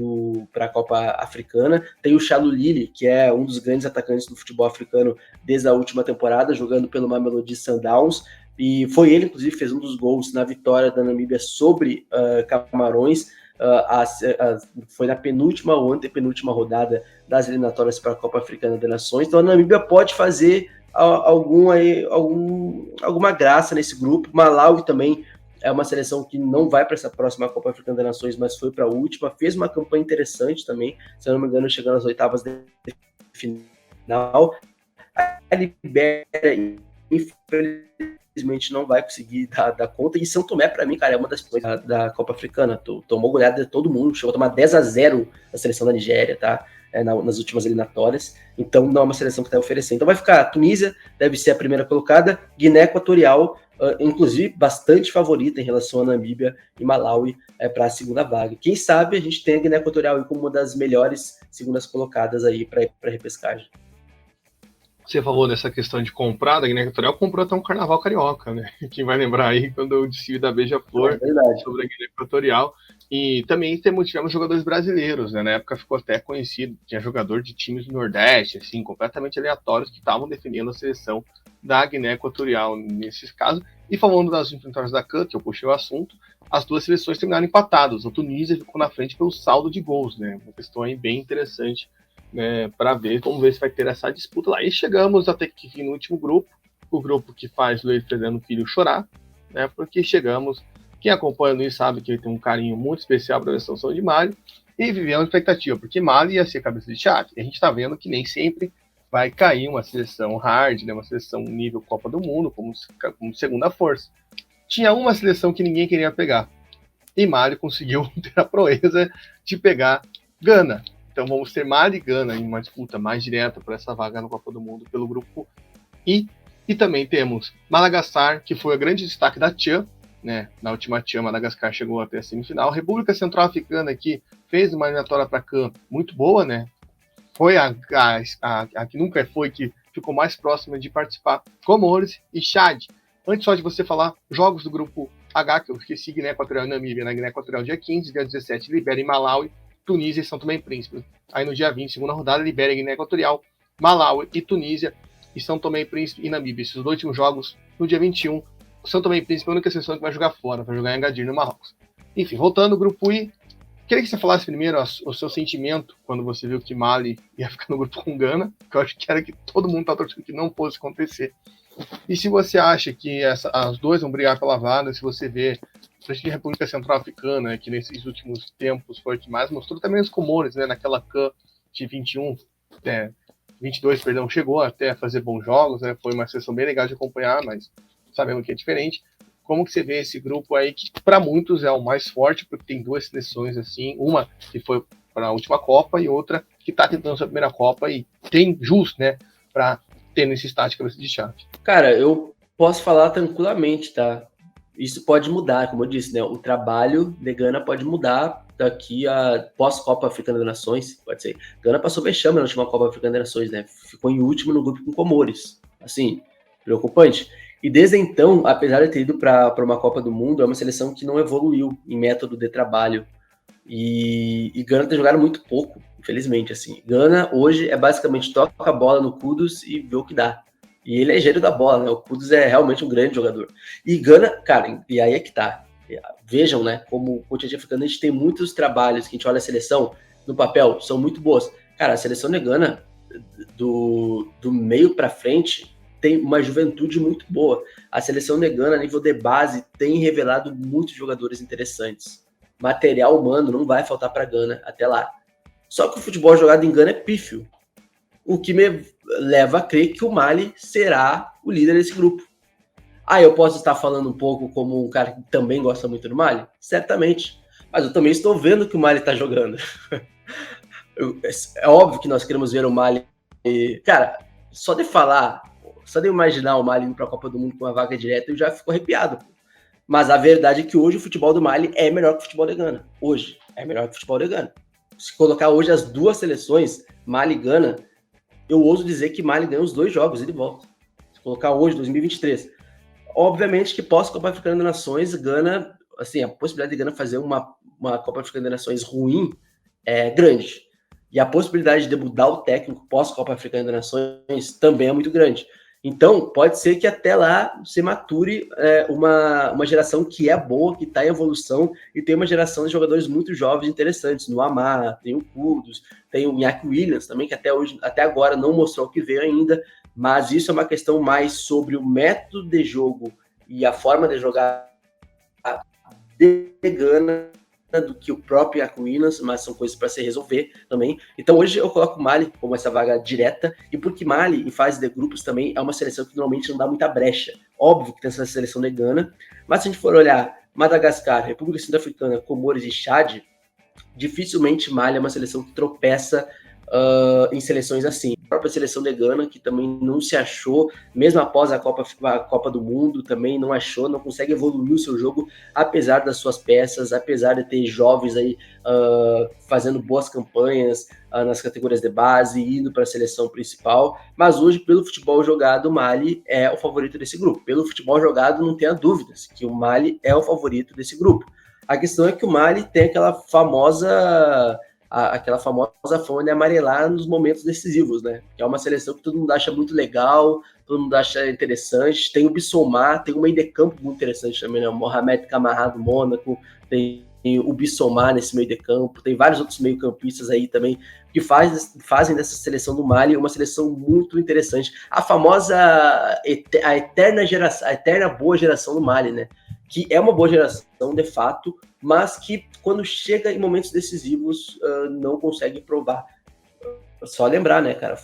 para a Copa Africana. Tem o Chalulili, que é um dos grandes atacantes do futebol africano desde a última temporada, jogando pelo Mamelodi Sundowns, e foi ele, inclusive, fez um dos gols na vitória da Namíbia sobre Camarões. Foi na penúltima ou antepenúltima rodada das eliminatórias para a Copa Africana das Nações. Então a Namíbia pode fazer alguma graça nesse grupo. Malawi também é uma seleção que não vai para essa próxima Copa Africana das Nações, mas foi para a última, fez uma campanha interessante também, se eu não me engano, chegando às oitavas de final. A Libéria, infelizmente, não vai conseguir dar conta, e São Tomé, para mim, cara, é uma das coisas da Copa Africana. Tomou goleada de todo mundo, chegou a tomar 10-0 a seleção da Nigéria, tá? Nas últimas eliminatórias, então não é uma seleção que está oferecendo. Então vai ficar Tunísia, deve ser a primeira colocada, Guiné Equatorial, inclusive bastante favorita em relação a Namíbia e Malawi para a segunda vaga. Quem sabe a gente tem a Guiné Equatorial como uma das melhores segundas colocadas aí para repescagem. Você falou dessa questão de comprar, da Guiné Equatorial comprou até um carnaval carioca, né? Quem vai lembrar aí quando eu desfile da Beija-Flor sobre a Guiné Equatorial. E também tivemos jogadores brasileiros, né? Na época ficou até conhecido, tinha jogador de times do Nordeste, assim, completamente aleatórios, que estavam defendendo a seleção da Guiné Equatorial nesses casos. E falando das enfrentadas da CAN, que eu puxei o assunto, as duas seleções terminaram empatadas. A Tunísia ficou na frente pelo saldo de gols, né? Uma questão aí bem interessante, né, para ver, vamos ver se vai ter essa disputa lá. E chegamos até que no último grupo, o grupo que faz Luiz Fernando Filho chorar, né, porque chegamos, quem acompanha o Luiz sabe que ele tem um carinho muito especial para a seleção de Mali, e vivemos expectativa, porque Mali ia ser cabeça de chave, e a gente está vendo que nem sempre vai cair uma seleção hard, né, uma seleção nível Copa do Mundo, como segunda força. Tinha uma seleção que ninguém queria pegar, e Mali conseguiu ter a proeza de pegar Gana. Então vamos ter Mali e Gana em uma disputa mais direta por essa vaga na Copa do Mundo pelo grupo I. E também temos Madagascar, que foi o grande destaque da Tchan, né? Na última Tchan, Madagascar chegou até a semifinal. República Centro-Africana aqui fez uma eliminatória para CAN muito boa, né? Foi a que nunca foi, que ficou mais próxima de participar. Comores e Chad. Antes só de você falar, jogos do grupo H, que eu esqueci, Guiné Equatorial e Namíbia. Na Guiné Equatorial, dia 15, dia 17, Libéria e Malawi. Tunísia e São Tomé e Príncipe. Aí no dia 20, segunda rodada, Libéria e Guiné Equatorial, Malawi e Tunísia, e São Tomé e Príncipe e Namíbia. Esses dois últimos jogos, no dia 21, São Tomé e Príncipe é a única seleção que vai jogar fora, vai jogar em Agadir, no Marrocos. Enfim, voltando ao grupo I, queria que você falasse primeiro o seu sentimento quando você viu que Mali ia ficar no grupo com Gana, que eu acho que era que todo mundo tá torcendo que não fosse acontecer. E se você acha que as duas vão brigar pela vaga, se você vê a República Centro-Africana, que nesses últimos tempos foi o que mais mostrou, também os Comores, né, naquela CAN de 22, chegou até a fazer bons jogos, né, foi uma sessão bem legal de acompanhar, mas sabemos que é diferente. Como que você vê esse grupo aí, que para muitos é o mais forte, porque tem duas seleções assim, uma que foi para a última Copa e outra que está tentando sua primeira Copa e tem jus, né, para ter nesse estágio de cabeça de chave? Cara, eu posso falar tranquilamente, tá? Isso pode mudar, como eu disse, né? O trabalho de Gana pode mudar daqui a pós-Copa Africana das Nações, pode ser. Gana passou vexame na última Copa Africana das Nações, né? Ficou em último no grupo com Comores. Assim, preocupante. E desde então, apesar de ter ido para uma Copa do Mundo, é uma seleção que não evoluiu em método de trabalho. E Gana tem jogado muito pouco Infelizmente, assim. Gana hoje é basicamente toca a bola no Kudus e vê o que dá. E ele é gênio da bola, né? O Kudus é realmente um grande jogador. E Gana, cara, e aí é que tá. Vejam, né, como o continente africano, a gente tem muitos trabalhos que a gente olha a seleção no papel, são muito boas. Cara, a seleção de Gana, do meio pra frente, tem uma juventude muito boa. A seleção de Gana, a nível de base, tem revelado muitos jogadores interessantes. Material humano não vai faltar para Gana até lá. Só que o futebol jogado em Gana é pífio. O que me leva a crer que o Mali será o líder desse grupo. Eu posso estar falando um pouco como um cara que também gosta muito do Mali? Certamente. Mas eu também estou vendo que o Mali está jogando. É óbvio que nós queremos ver o Mali. Cara, só de imaginar o Mali indo para a Copa do Mundo com uma vaga direta, eu já fico arrepiado. Mas a verdade é que hoje o futebol do Mali é melhor que o futebol de Gana. Hoje é melhor que o futebol de Gana. Se colocar hoje as duas seleções, Mali e Gana, eu ouso dizer que Mali ganha os 2 jogos e de volta. Se colocar hoje, 2023. Obviamente que pós-Copa Africana de Nações, Gana, assim, a possibilidade de Gana fazer uma Copa Africana de Nações ruim é grande. E a possibilidade de mudar o técnico pós-Copa Africana de Nações também é muito grande. Então, pode ser que até lá se mature uma geração que é boa, que está em evolução, e tem uma geração de jogadores muito jovens interessantes. No Amar, tem o Kudus, tem o Iñaki Williams também, que até agora não mostrou o que veio ainda, mas isso é uma questão mais sobre o método de jogo e a forma de jogar de Gana do que o próprio Aquinas, mas são coisas para se resolver também. Então hoje eu coloco o Mali como essa vaga direta, e porque Mali, em fase de grupos, também é uma seleção que normalmente não dá muita brecha. Óbvio que tem essa seleção de Gana, mas se a gente for olhar Madagascar, República Centro-Africana, Comores e Chad, dificilmente Mali é uma seleção que tropeça em seleções assim. A própria seleção de Gana, que também não se achou, mesmo após a Copa do Mundo, também não achou, não consegue evoluir o seu jogo, apesar das suas peças, apesar de ter jovens aí fazendo boas campanhas nas categorias de base, indo para a seleção principal, mas hoje, pelo futebol jogado, o Mali é o favorito desse grupo. Pelo futebol jogado, não tenha dúvidas que o Mali é o favorito desse grupo. A questão é que o Mali tem aquela famosa fama de amarelar nos momentos decisivos, né? Que é uma seleção que todo mundo acha muito legal, todo mundo acha interessante. Tem o Bissouma, tem um meio de campo muito interessante também, né? O Mohamed Camara do Mônaco, tem o Bissouma nesse meio de campo, tem vários outros meio-campistas aí também que fazem dessa seleção do Mali uma seleção muito interessante. A famosa, a eterna boa geração do Mali, né? Que é uma boa geração, de fato, mas que quando chega em momentos decisivos não consegue provar. Só lembrar, né, cara,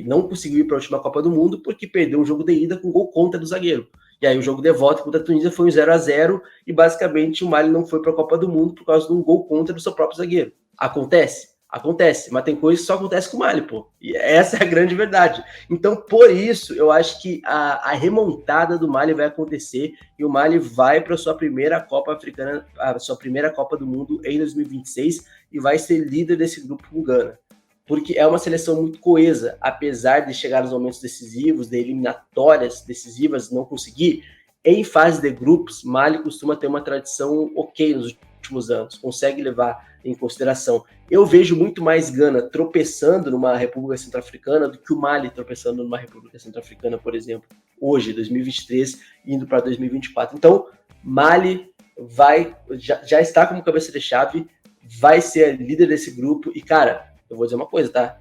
não conseguiu ir para a última Copa do Mundo porque perdeu um jogo de ida com gol contra do zagueiro. E aí o jogo de volta contra a Tunísia foi um 0-0 e basicamente o Mali não foi para a Copa do Mundo por causa de um gol contra do seu próprio zagueiro. Acontece, mas tem coisa que só acontece com o Mali, pô. E essa é a grande verdade. Então, por isso, eu acho que a remontada do Mali vai acontecer e o Mali vai para a sua primeira Copa Africana, a sua primeira Copa do Mundo em 2026 e vai ser líder desse grupo com Gana. Porque é uma seleção muito coesa, apesar de chegar nos momentos decisivos, de eliminatórias decisivas, não conseguir. Em fase de grupos, Mali costuma ter uma tradição ok nos últimos anos, consegue levar em consideração. Eu vejo muito mais Gana tropeçando numa República Centro-Africana do que o Mali tropeçando numa República Centro-Africana, por exemplo, hoje, 2023, indo para 2024. Então, Mali já está como cabeça de chave, vai ser líder desse grupo e, cara, eu vou dizer uma coisa, tá?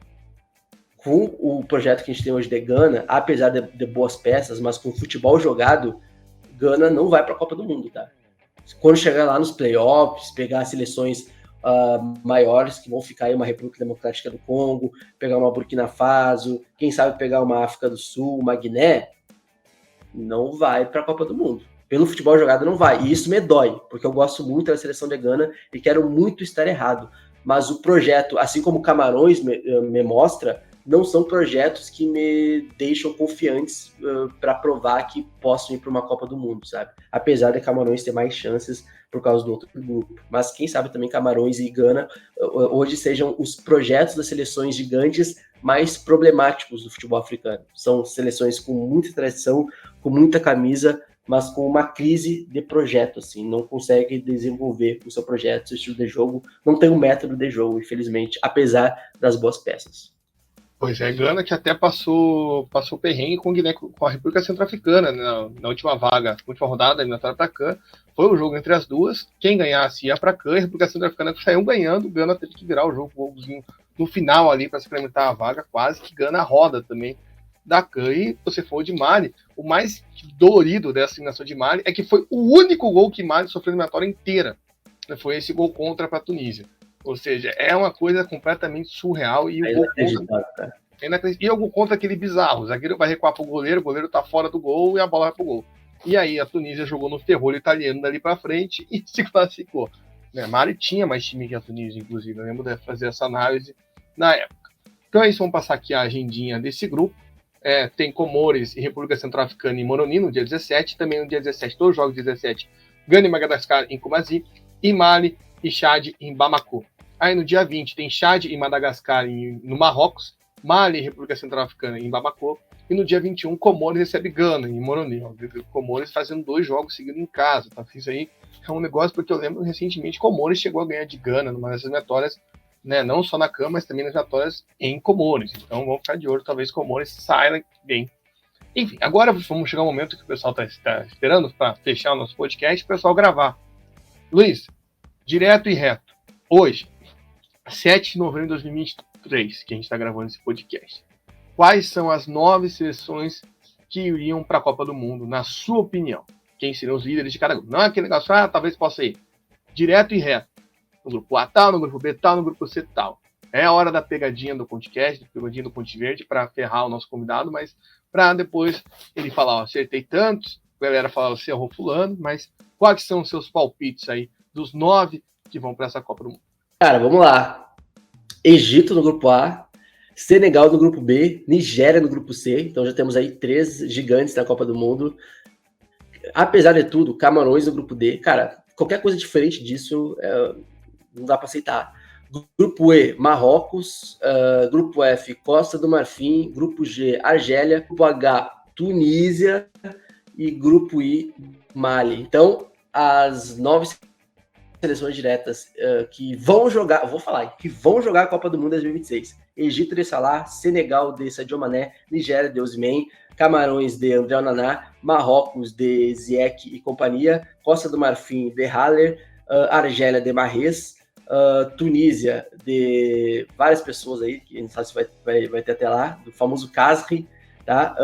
Com o projeto que a gente tem hoje de Gana, apesar de boas peças, mas com futebol jogado, Gana não vai para a Copa do Mundo, tá? Quando chegar lá nos playoffs, pegar seleções maiores que vão ficar aí, uma República Democrática do Congo, pegar uma Burkina Faso, quem sabe pegar uma África do Sul, uma Guiné, não vai para a Copa do Mundo. Pelo futebol jogado não vai, e isso me dói, porque eu gosto muito da seleção de Gana e quero muito estar errado, mas o projeto, assim como Camarões me mostra, não são projetos que me deixam confiantes para provar que possam ir para uma Copa do Mundo, sabe? Apesar de Camarões ter mais chances por causa do outro grupo. Mas quem sabe também Camarões e Gana hoje sejam os projetos das seleções gigantes mais problemáticos do futebol africano. São seleções com muita tradição, com muita camisa, mas com uma crise de projeto, assim, não consegue desenvolver o seu projeto, seu estilo de jogo, não tem um método de jogo, infelizmente, apesar das boas peças. Pois é, Gana que até passou perrengue com a República Centro-Africana, né, na última rodada, eliminatória para CAN. Foi um jogo entre as duas. Quem ganhasse ia para CAN, e a República Centro-Africana saiu ganhando. O Gana teve que virar o jogo, golzinho no final ali para sacramentar a vaga, quase que Gana roda também da CAN. E você falou de Mali, o mais dolorido dessa eliminação de Mali é que foi o único gol que Mali sofreu na eliminatória inteira. Foi esse gol contra para a Tunísia. Ou seja, é uma coisa completamente surreal. E o gol contra, e o gol contra aquele bizarro. O zagueiro vai recuar pro goleiro, o goleiro tá fora do gol e a bola vai pro gol. E aí a Tunísia jogou no terror italiano dali pra frente e se classificou. Mali tinha mais time que a Tunísia, inclusive. Eu lembro de fazer essa análise na época. Então é isso, vamos passar aqui a agendinha desse grupo. Tem Comores e República Centro-Africana em Moroni no dia 17. Também no dia 17, todos os jogos 17, Gana e Madagascar em Kumasi. E Mali e Chad em Bamako. Aí no dia 20 tem Chad e Madagascar no Marrocos, Mali e República Centro-Africana em Bamako, e no dia 21 Comores recebe Gana em Moroni. Comores fazendo 2 jogos seguidos em casa, tá? Isso aí é um negócio porque eu lembro recentemente Comores chegou a ganhar de Gana numa dessas eliminatórias, né? Não só na CAN, mas também nas eliminatórias em Comores. Então vamos ficar de olho, talvez Comores saia bem. Enfim, agora vamos chegar ao momento que o pessoal está esperando para fechar o nosso podcast, o pessoal gravar. Luiz, direto e reto, hoje, 7 de novembro de 2023, que a gente está gravando esse podcast. Quais são as 9 seleções que iriam para a Copa do Mundo, na sua opinião? Quem seriam os líderes de cada grupo? Não é aquele negócio, talvez possa ir. Direto e reto. No grupo A tal, no grupo B tal, no grupo C tal. É a hora da pegadinha do podcast, da pegadinha do Ponte Verde, para ferrar o nosso convidado, mas para depois ele falar, acertei tantos, a galera falar, você errou fulano, mas quais são os seus palpites aí dos 9 que vão para essa Copa do Mundo? Cara, vamos lá. Egito no grupo A, Senegal no grupo B, Nigéria no grupo C. Então já temos aí 3 gigantes da Copa do Mundo. Apesar de tudo, Camarões no grupo D. Cara, qualquer coisa diferente disso não dá para aceitar. Grupo E, Marrocos. Grupo F, Costa do Marfim. Grupo G, Argélia. Grupo H, Tunísia. E grupo I, Mali. Então, as 9 seleções diretas que vão jogar, que vão jogar a Copa do Mundo 2026. Egito de Salah, Senegal de Sadio Mané, Nigéria de Osimhen, Camarões de André Onana, Marrocos de Ziyech e companhia, Costa do Marfim de Haller, Argélia de Mahrez, Tunísia de várias pessoas aí, que a gente sabe se vai ter até lá, do famoso Kasri, tá?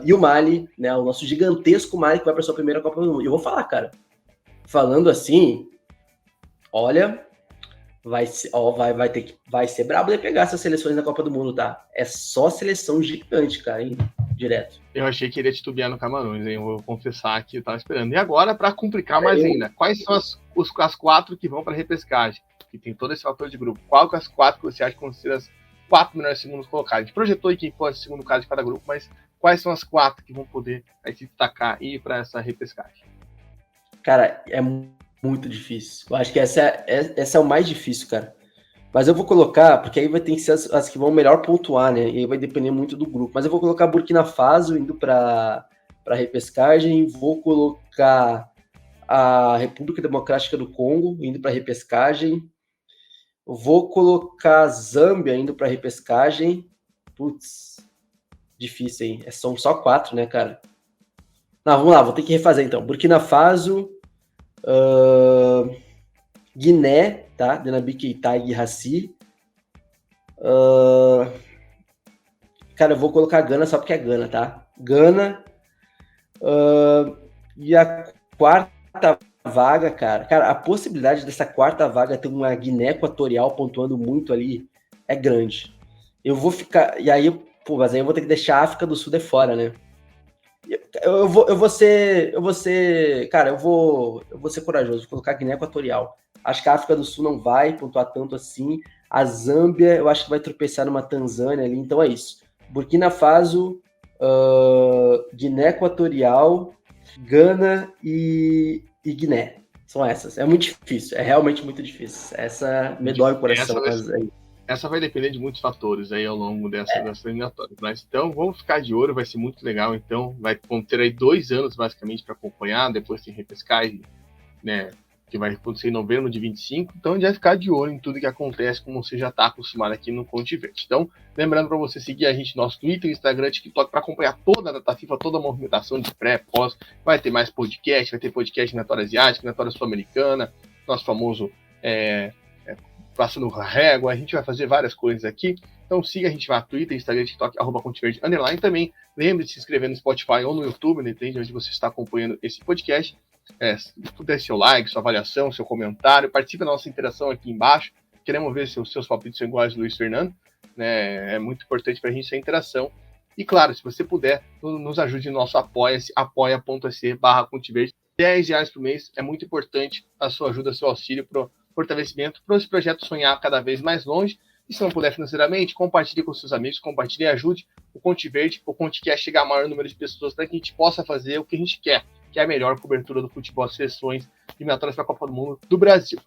E o Mali, né, o nosso gigantesco Mali que vai para sua primeira Copa do Mundo. E eu vou falar, cara, falando assim, olha, vai ser brabo de pegar essas seleções na Copa do Mundo, tá? É só seleção gigante, cara, hein? Direto. Eu achei que ele ia titubear no Camarões, hein? Eu vou confessar que eu tava esperando. E agora, para complicar mais ainda, quais são as 4 que vão para repescagem? Que tem todo esse fator de grupo. Qual que é as 4 que você acha que vão ser as 4 melhores segundos colocados? A gente projetou aí quem pode ser segundo caso de cada grupo, mas quais são as 4 que vão poder aí, se destacar e ir para essa repescagem? Cara, é muito difícil. Eu acho que essa é o mais difícil, cara. Mas eu vou colocar, porque aí vai ter que ser as que vão melhor pontuar, né? E aí vai depender muito do grupo. Mas eu vou colocar Burkina Faso indo para repescagem. Vou colocar a República Democrática do Congo indo para repescagem. Vou colocar Zâmbia indo para repescagem. Putz, difícil, hein? São só 4, né, cara? Não, vamos lá, vou ter que refazer então. Burkina Faso, Guiné, tá? Denabi Keita e Guirassy. Cara, eu vou colocar Gana só porque é Gana, tá? Gana. E a 4ª vaga, cara. Cara, a possibilidade dessa 4ª vaga ter uma Guiné Equatorial pontuando muito ali é grande. Eu vou ficar... E aí, mas aí eu vou ter que deixar a África do Sul de fora, né? Eu vou ser corajoso, vou colocar Guiné Equatorial. Acho que a África do Sul não vai pontuar tanto assim. A Zâmbia, eu acho que vai tropeçar numa Tanzânia ali, então é isso. Burkina Faso, Guiné Equatorial, Gana e Guiné. São essas. É muito difícil, é realmente muito difícil. Essa me dói o coração. essa vai depender de muitos fatores aí ao longo dessa eliminatória. Mas então, vamos ficar de olho, vai ser muito legal. Então, vamos ter aí 2 anos, basicamente, para acompanhar. Depois tem repescagem, né, que vai acontecer em novembro de 25. Então, a gente vai ficar de olho em tudo que acontece, como você já está acostumado aqui no Conte Verde. Então, lembrando para você seguir a gente no nosso Twitter, Instagram, TikTok, para acompanhar toda a data FIFA, toda a movimentação de pré, pós. Vai ter mais podcast, vai ter podcast na Tória Asiática, na Tória Sul-Americana, nosso famoso Passando Régua. A gente vai fazer várias coisas aqui. Então siga a gente lá no Twitter, Instagram, TikTok, @ConteVerde_. Também lembre de se inscrever no Spotify ou no YouTube, depende de onde você está acompanhando esse podcast. Se puder seu like, sua avaliação, seu comentário, participe da nossa interação aqui embaixo. Queremos ver se os seus palpites são iguais do Luiz Fernando, né? É muito importante para a gente essa interação. E claro, se você puder, nos ajude no nosso apoia-se, apoia.se/ConteVerde. R$10 por mês é muito importante a sua ajuda, seu auxílio para o fortalecimento, para esse projeto sonhar cada vez mais longe. E se não puder financeiramente, compartilhe com seus amigos, compartilhe e ajude o Conte Verde, o ConteCast chegar a maior número de pessoas para que a gente possa fazer o que a gente quer, que é a melhor cobertura do futebol, seleções eliminatórias para a Copa do Mundo do Brasil.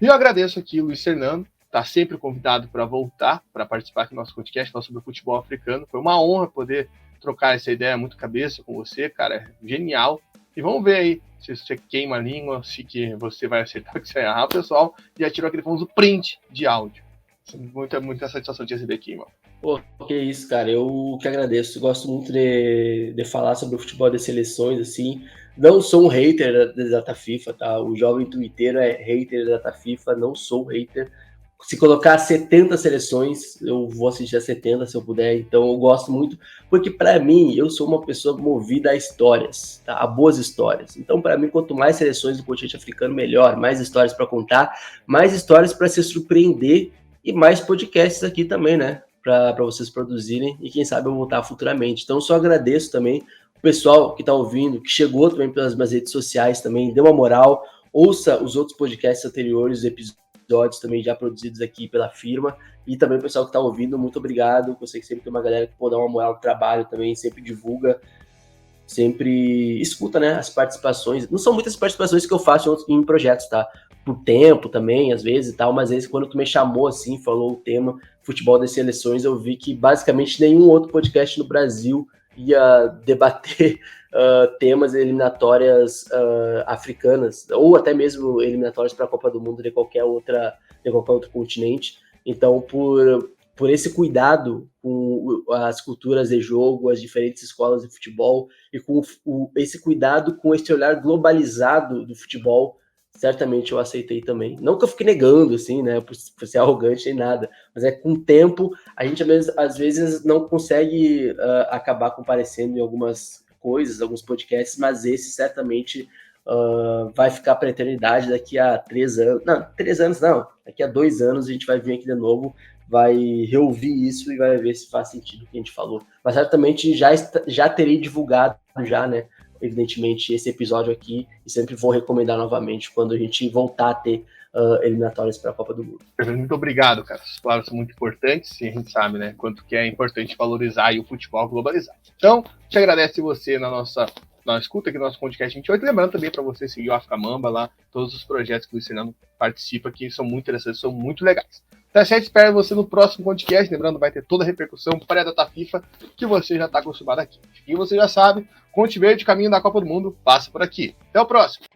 E eu agradeço aqui o Luiz Fernando, está sempre convidado para voltar, para participar aqui do nosso podcast, falar sobre o futebol africano. Foi uma honra poder trocar essa ideia muito cabeça com você, cara, genial. E vamos ver aí se você queima a língua, se que você vai acertar, que você vai errar, pessoal. Já tirou aquele famoso print de áudio. Muita satisfação de receber aqui, irmão. Pô, que isso, cara. Eu que agradeço. Gosto muito de falar sobre o futebol das seleções, assim. Não sou um hater da data FIFA, tá? O jovem twitteiro é hater da data FIFA, não sou hater. Se colocar 70 seleções, eu vou assistir a 70 se eu puder. Então eu gosto muito, porque para mim, eu sou uma pessoa movida a histórias, tá? A boas histórias. Então para mim, quanto mais seleções do continente africano, melhor. Mais histórias para contar, mais histórias para se surpreender e mais podcasts aqui também, né? Para vocês produzirem e quem sabe eu voltar futuramente. Então só agradeço também o pessoal que está ouvindo, que chegou também pelas minhas redes sociais também, dê uma moral, ouça os outros podcasts anteriores, episódios também já produzidos aqui pela firma, e também o pessoal que está ouvindo, muito obrigado. Eu sei que sempre tem uma galera que pode dar uma moral no trabalho também, sempre divulga, sempre escuta, né, as participações. Não são muitas participações que eu faço em projetos, tá? Por tempo também, às vezes e tal, mas às vezes quando tu me chamou assim, falou o tema futebol das seleções, eu vi que basicamente nenhum outro podcast no Brasil ia debater temas eliminatórias africanas, ou até mesmo eliminatórias para a Copa do Mundo de qualquer outro continente. Então, por esse cuidado com as culturas de jogo, as diferentes escolas de futebol, e com esse cuidado com esse olhar globalizado do futebol, certamente eu aceitei também. Não que eu fique negando, assim, né, por ser arrogante nem nada, mas é com o tempo, a gente às vezes não consegue acabar comparecendo em algumas coisas, alguns podcasts, mas esse certamente vai ficar para a eternidade daqui a 3 anos. Não, 3 anos não. Daqui a 2 anos a gente vai vir aqui de novo, vai reouvir isso e vai ver se faz sentido o que a gente falou. Mas certamente já terei divulgado já, né? Evidentemente, esse episódio aqui, e sempre vou recomendar novamente quando a gente voltar a ter eliminatórias para a Copa do Mundo. Muito obrigado, cara. As palavras são muito importantes e a gente sabe, né, quanto que é importante valorizar aí o futebol globalizado. Então, te agradece você na escuta aqui do nosso podcast 28, lembrando também para você seguir o África Mamba lá, todos os projetos que o Luiz Fernando participa, que são muito interessantes, são muito legais. Tá certo? Espero você no próximo podcast. Lembrando, vai ter toda a repercussão pré-data FIFA que você já está acostumado aqui. E você já sabe, Conte Verde, caminho da Copa do Mundo, passa por aqui. Até o próximo!